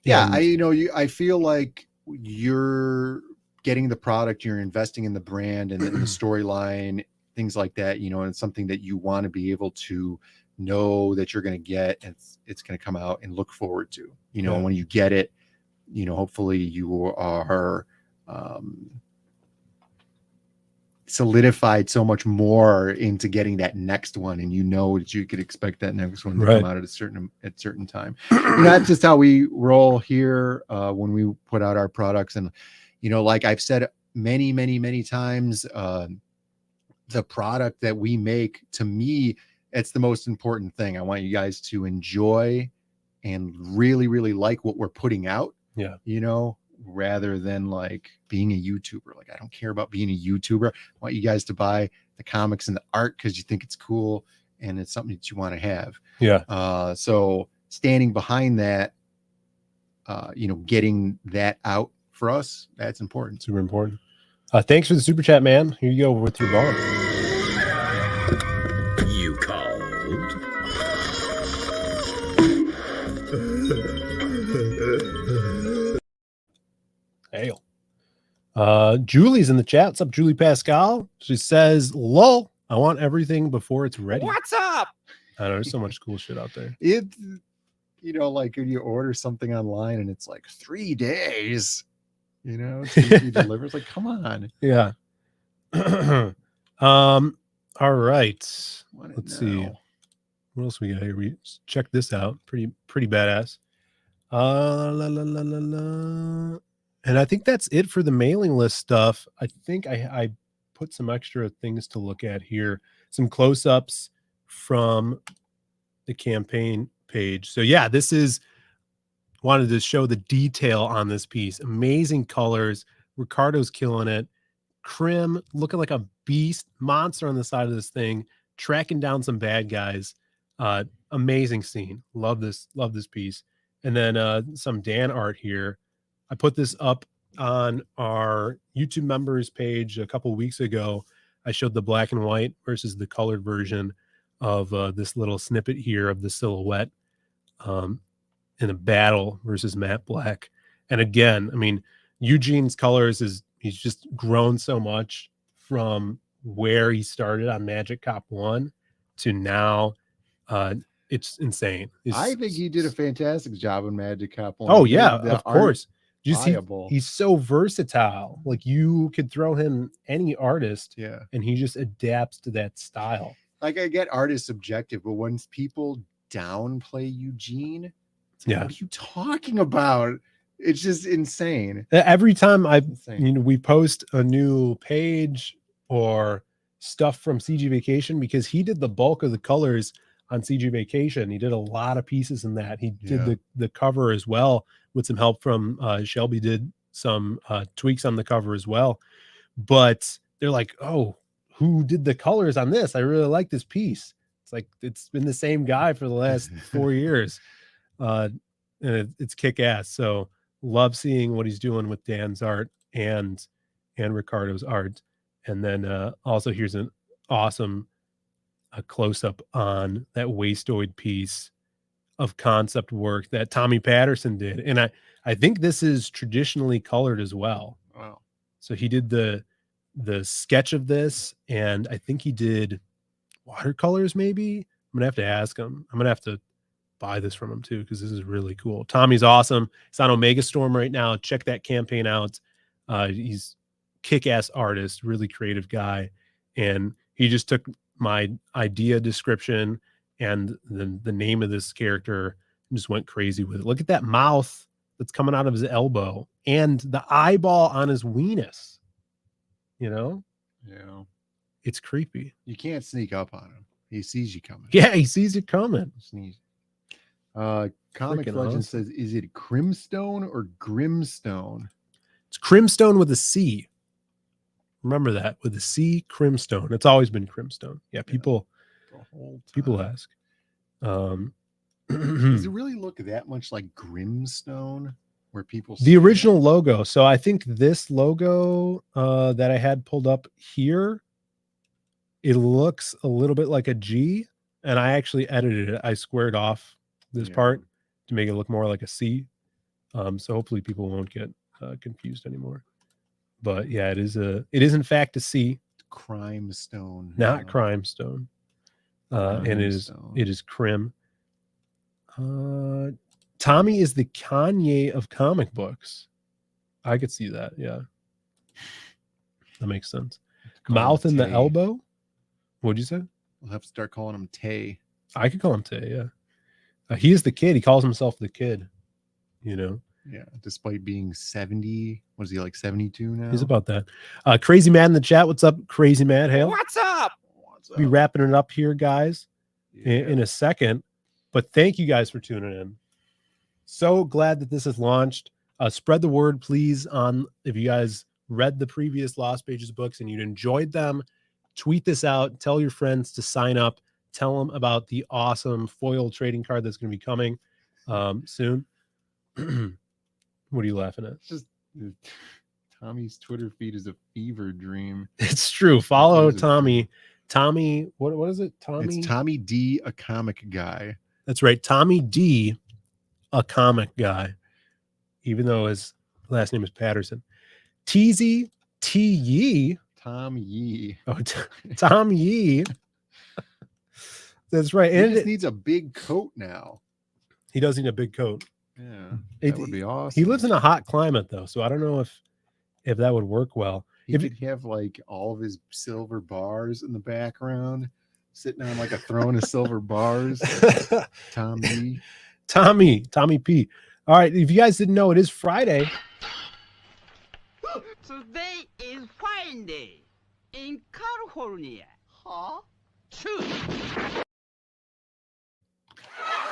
Yeah, I feel like you're getting the product, you're investing in the brand and the storyline, things like that, and it's something that you want to be able to know that you're going to get, and it's going to come out and look forward to. When you get it, hopefully you are solidified so much more into getting that next one, and that you could expect that next one to come out at a certain time. That's just how we roll here when we put out our products. And like I've said many times, the product that we make, to me, it's the most important thing. I want you guys to enjoy and really, really like what we're putting out. Rather than like being a YouTuber. Like, I don't care about being a YouTuber. I want you guys to buy the comics and the art because you think it's cool and it's something that you want to have. Yeah. So standing behind that, getting that out for us, that's important. Super important. Thanks for the super chat, man. Here you go with your bomb. You called. Hail. Julie's in the chat. What's up, Julie Pascal? She says, lol, I want everything before it's ready. What's up? I don't know, there's so much cool shit out there. Like when you order something online and it's like 3 days, it's delivers. Like, come on. Yeah. All right. Let's see. What else we got here? We check this out. Pretty badass. And I think that's it for the mailing list stuff. I think I put some extra things to look at here. Some close-ups from the campaign page. So yeah, this is wanted to show the detail on this piece. Amazing colors. Ricardo's killing it. Krim looking like a beast, monster on the side of this thing, tracking down some bad guys. Amazing scene. Love this piece. And then some Dan art here. I put this up on our YouTube members page a couple weeks ago. I showed the black and white versus the colored version of this little snippet here of the silhouette in a battle versus matte black. And again, I mean, Eugene's colors he's just grown so much from where he started on Magic Cop 1 to now. It's insane. I think he did a fantastic job in Magic Cop 1. Oh yeah, of course. He's so versatile. Like you could throw him any artist, and he just adapts to that style. Like I get art is subjective, but when people downplay Eugene, what are you talking about? It's just insane. Every time we post a new page or stuff from CG Vacation, because he did the bulk of the colors on CG Vacation. He did a lot of pieces in that. He did the cover as well with some help from Shelby. Did some tweaks on the cover as well. But they're like, oh, who did the colors on this? I really like this piece. It's like it's been the same guy for the last 4 years. And it's kick-ass. So love seeing what he's doing with Dan's art and Ricardo's art. And then also here's an awesome close-up on that wastoid piece of concept work that Tommy Patterson did. And I think this is traditionally colored as well. Wow. So he did the sketch of this, and I think he did watercolors maybe. I'm gonna have to ask him. I'm gonna have to buy this from him too, because this is really cool. Tommy's awesome. He's on Omega Storm right now. Check that campaign out. He's kick-ass artist, really creative guy, and he just took my idea description and the name of this character and just went crazy with it. Look at that mouth that's coming out of his elbow and the eyeball on his weenus. Yeah, it's creepy. You can't sneak up on him. He sees you coming. Yeah, he sees you coming. Sneeze. Comic Legend says, is it Crimstone or Grimstone? It's Crimstone with a C. Remember that, with a C, Crimstone. It's always been Crimstone. Yeah, people ask. Does it really look that much like Grimstone? Where people the original logo. So I think this logo that I had pulled up here, it looks a little bit like a G, and I actually edited it. I squared off this part to make it look more like a C. So hopefully people won't get confused anymore. But yeah, it is in fact a C. Crime Stone. Not Crime Stone. And it is Crim. Tommy is the Kanye of comic books. I could see that. Yeah. That makes sense. Mouth in the elbow. What'd you say? We'll have to start calling him Tay. I could call him Tay. Yeah. He is the kid. He calls himself the kid. Yeah. Despite being 70, was he like 72 now? He's about that. Crazy Mad in the chat. What's up, Crazy Mad? Hail. What's up? Be wrapping it up here, guys, in a second. But thank you guys for tuning in. So glad that this has launched. Spread the word, please, on if you guys read the previous Lost Pages books and you enjoyed them. Tweet this out. Tell your friends to sign up. Tell them about the awesome foil trading card that's going to be coming soon. What are you laughing at? Just Tommy's Twitter feed is a fever dream. It's true. Follow Tommy. Tommy, what is it? Tommy? It's Tommy D, a comic guy. That's right. Tommy D, a comic guy, even though his last name is Patterson. TZ T Yee. Tom Yee. Oh, Tom Yee. That's right. He just needs a big coat now. He does need a big coat. Yeah, that would be awesome. He lives in a hot climate though, so I don't know if that would work well. He could have like all of his silver bars in the background, sitting on like a throne of silver bars. Tommy P. All right, if you guys didn't know, it is Friday. Today is Friday in California. Huh? True.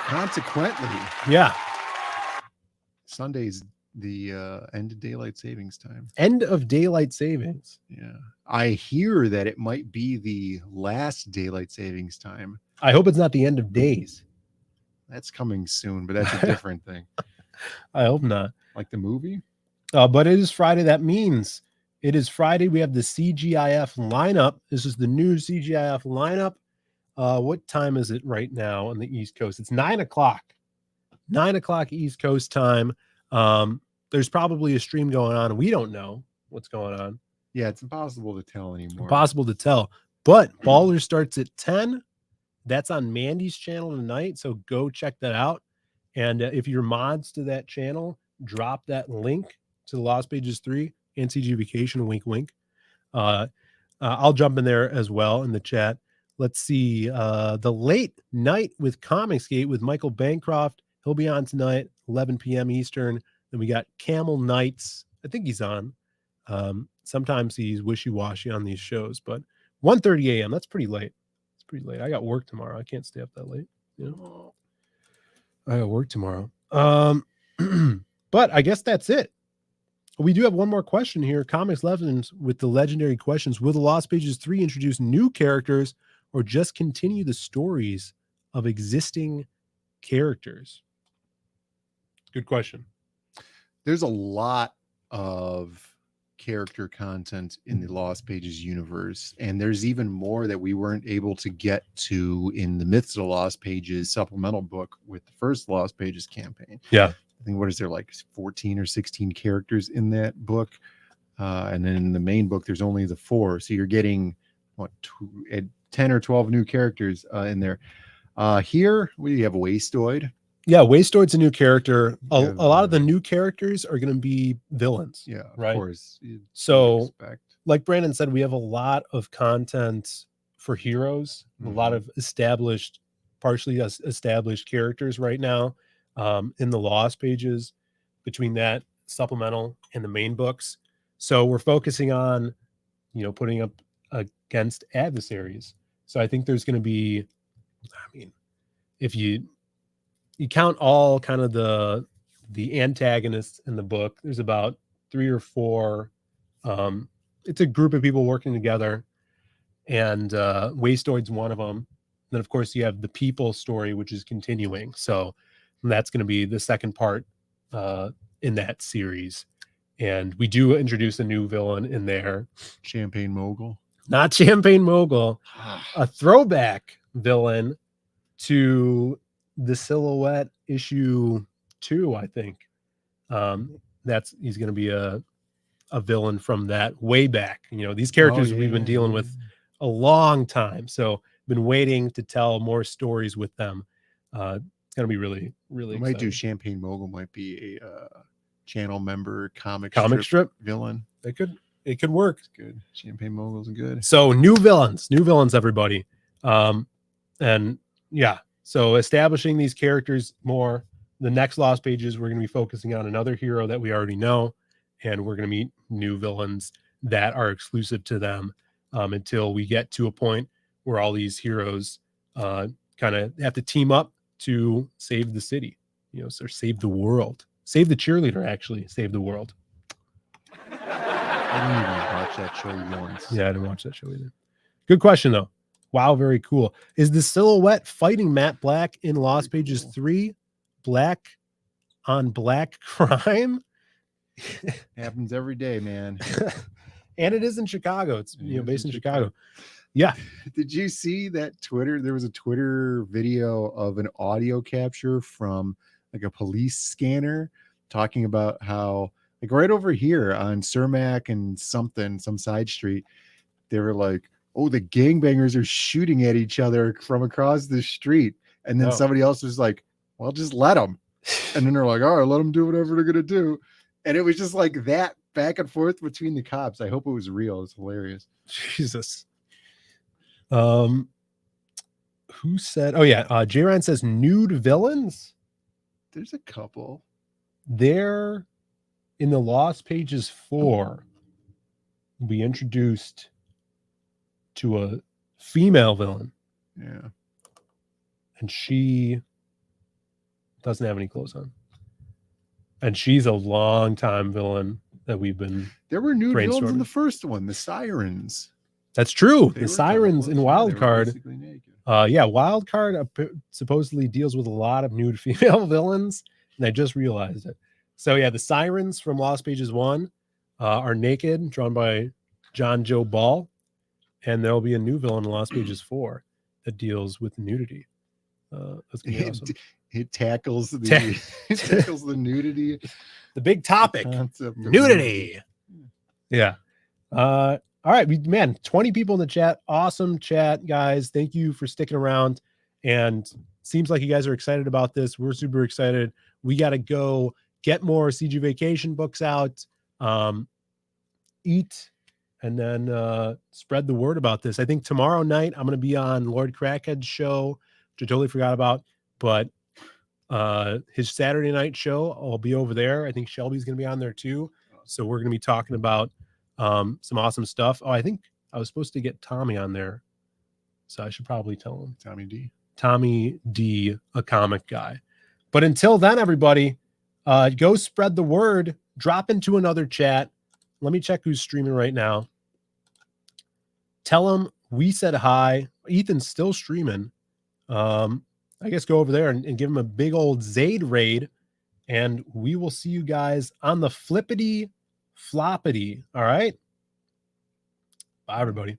Consequently, yeah, Sunday's the end of daylight savings time. End of daylight savings. Yeah, I hear that it might be the last daylight savings time. I hope it's not the end of days. That's coming soon, but that's a different thing. I hope not. Like the movie? But it is Friday. That means it is Friday. We have the CGIF lineup. This is the new CGIF lineup. What time is it right now on the East Coast? It's 9 o'clock. 9 o'clock East Coast time. There's probably a stream going on. We don't know what's going on. Yeah, it's impossible to tell anymore. Impossible to tell. But Baller starts at 10. That's on Mandy's channel tonight. So go check that out. And if you're mods to that channel, drop that link to the Lost Pages 3 and CG Vacation, wink, wink. I'll jump in there as well in the chat. Let's see. The Late Night with Comicsgate with Michael Bancroft. He'll be on tonight, 11 p.m. Eastern. Then we got Camel Nights. I think he's on. Sometimes he's wishy-washy on these shows, but 1:30 a.m. That's pretty late. It's pretty late. I got work tomorrow. I can't stay up that late. You know? I got work tomorrow. But I guess that's it. We do have one more question here. Comics Legends with the legendary questions. Will the Lost Pages 3 introduce new characters or just continue the stories of existing characters? Good question. There's a lot of character content in the Lost Pages universe, and there's even more that we weren't able to get to in the Myths of the Lost Pages supplemental book with the first Lost Pages campaign. Yeah, I think, what is there, like 14 or 16 characters in that book, and then in the main book there's only the 4, so you're getting 10 or 12 new characters in there. Here we have Wastoid. Yeah, Wastoid's a new character. A lot of the new characters are going to be villains. Yeah, right. Of course. So, like Brandon said, we have a lot of content for heroes, a lot of partially established characters right now in the Lost Pages between that supplemental and the main books. So we're focusing on, putting up against adversaries. So I think there's going to be, if you count all kind of the antagonists in the book, there's about 3 or 4. It's a group of people working together, and Wastoid's one of them. Then of course you have the people story, which is continuing. So that's going to be the second part in that series. And we do introduce a new villain in there. Champagne Mogul. Not Champagne Mogul. A throwback villain to the Silhouette issue 2, I think. He's going to be a villain from that way back. These characters we've been dealing with a long time, so been waiting to tell more stories with them. It's going to be really, really exciting. Might do Champagne Mogul might be a channel member comic strip villain. It could work. It's good. Champagne Mogul's good. So new villains, everybody. And yeah. So establishing these characters more. The next Lost Pages, we're going to be focusing on another hero that we already know, and we're going to meet new villains that are exclusive to them until we get to a point where all these heroes kind of have to team up to save the city, or save the world. Save the cheerleader, actually. Save the world. I didn't even watch that show once. Yeah, I didn't watch that show either. Good question, though. Wow, very cool. Is the Silhouette fighting Matt Black in Lost Pages 3 black on black crime? Happens every day, man. And it is in Chicago. It's based in Chicago. Yeah. Did you see that Twitter? There was a Twitter video of an audio capture from like a police scanner talking about how, like, right over here on Cermak and some side street, they were like, oh, the gangbangers are shooting at each other from across the street. And then somebody else was like, well, just let them. And then they're like, all right, let them do whatever they're going to do. And it was just like that back and forth between the cops. I hope it was real. It's hilarious. Jesus. Who said? Oh yeah, J-Ryan says nude villains. There's a couple. They're in the Lost Pages 4. Will be introduced to a female villain. Yeah. And she doesn't have any clothes on. And she's a long-time villain that we've been. There were nude villains in the first one, the Sirens. That's true. The Sirens in Wildcard. Yeah, Wildcard supposedly deals with a lot of nude female villains, and I just realized it. So yeah, the Sirens from Lost Pages 1 are naked, drawn by John Joe Ball, and there'll be a new villain in Lost Pages 4 that deals with nudity. That's gonna be awesome. It tackles the nudity, the big topic, nudity. Yeah. All right, man, 20 people in the chat. Awesome chat, guys. Thank you for sticking around. And seems like you guys are excited about this. We're super excited. We got to go get more CG Vacation books out, eat, and then spread the word about this. I think tomorrow night I'm going to be on Lord Crackhead's show, which I totally forgot about, but his Saturday night show, I'll be over there. I think Shelby's going to be on there too. So we're going to be talking about some awesome stuff. Oh, I think I was supposed to get Tommy on there, so I should probably tell him. Tommy D, a comic guy. But until then, everybody, go spread the word. Drop into another chat. Let me check who's streaming right now. Tell them we said hi. Ethan's still streaming. I guess go over there and give him a big old Zaid raid, and we will see you guys on the flippity floppity. All right. Bye, everybody.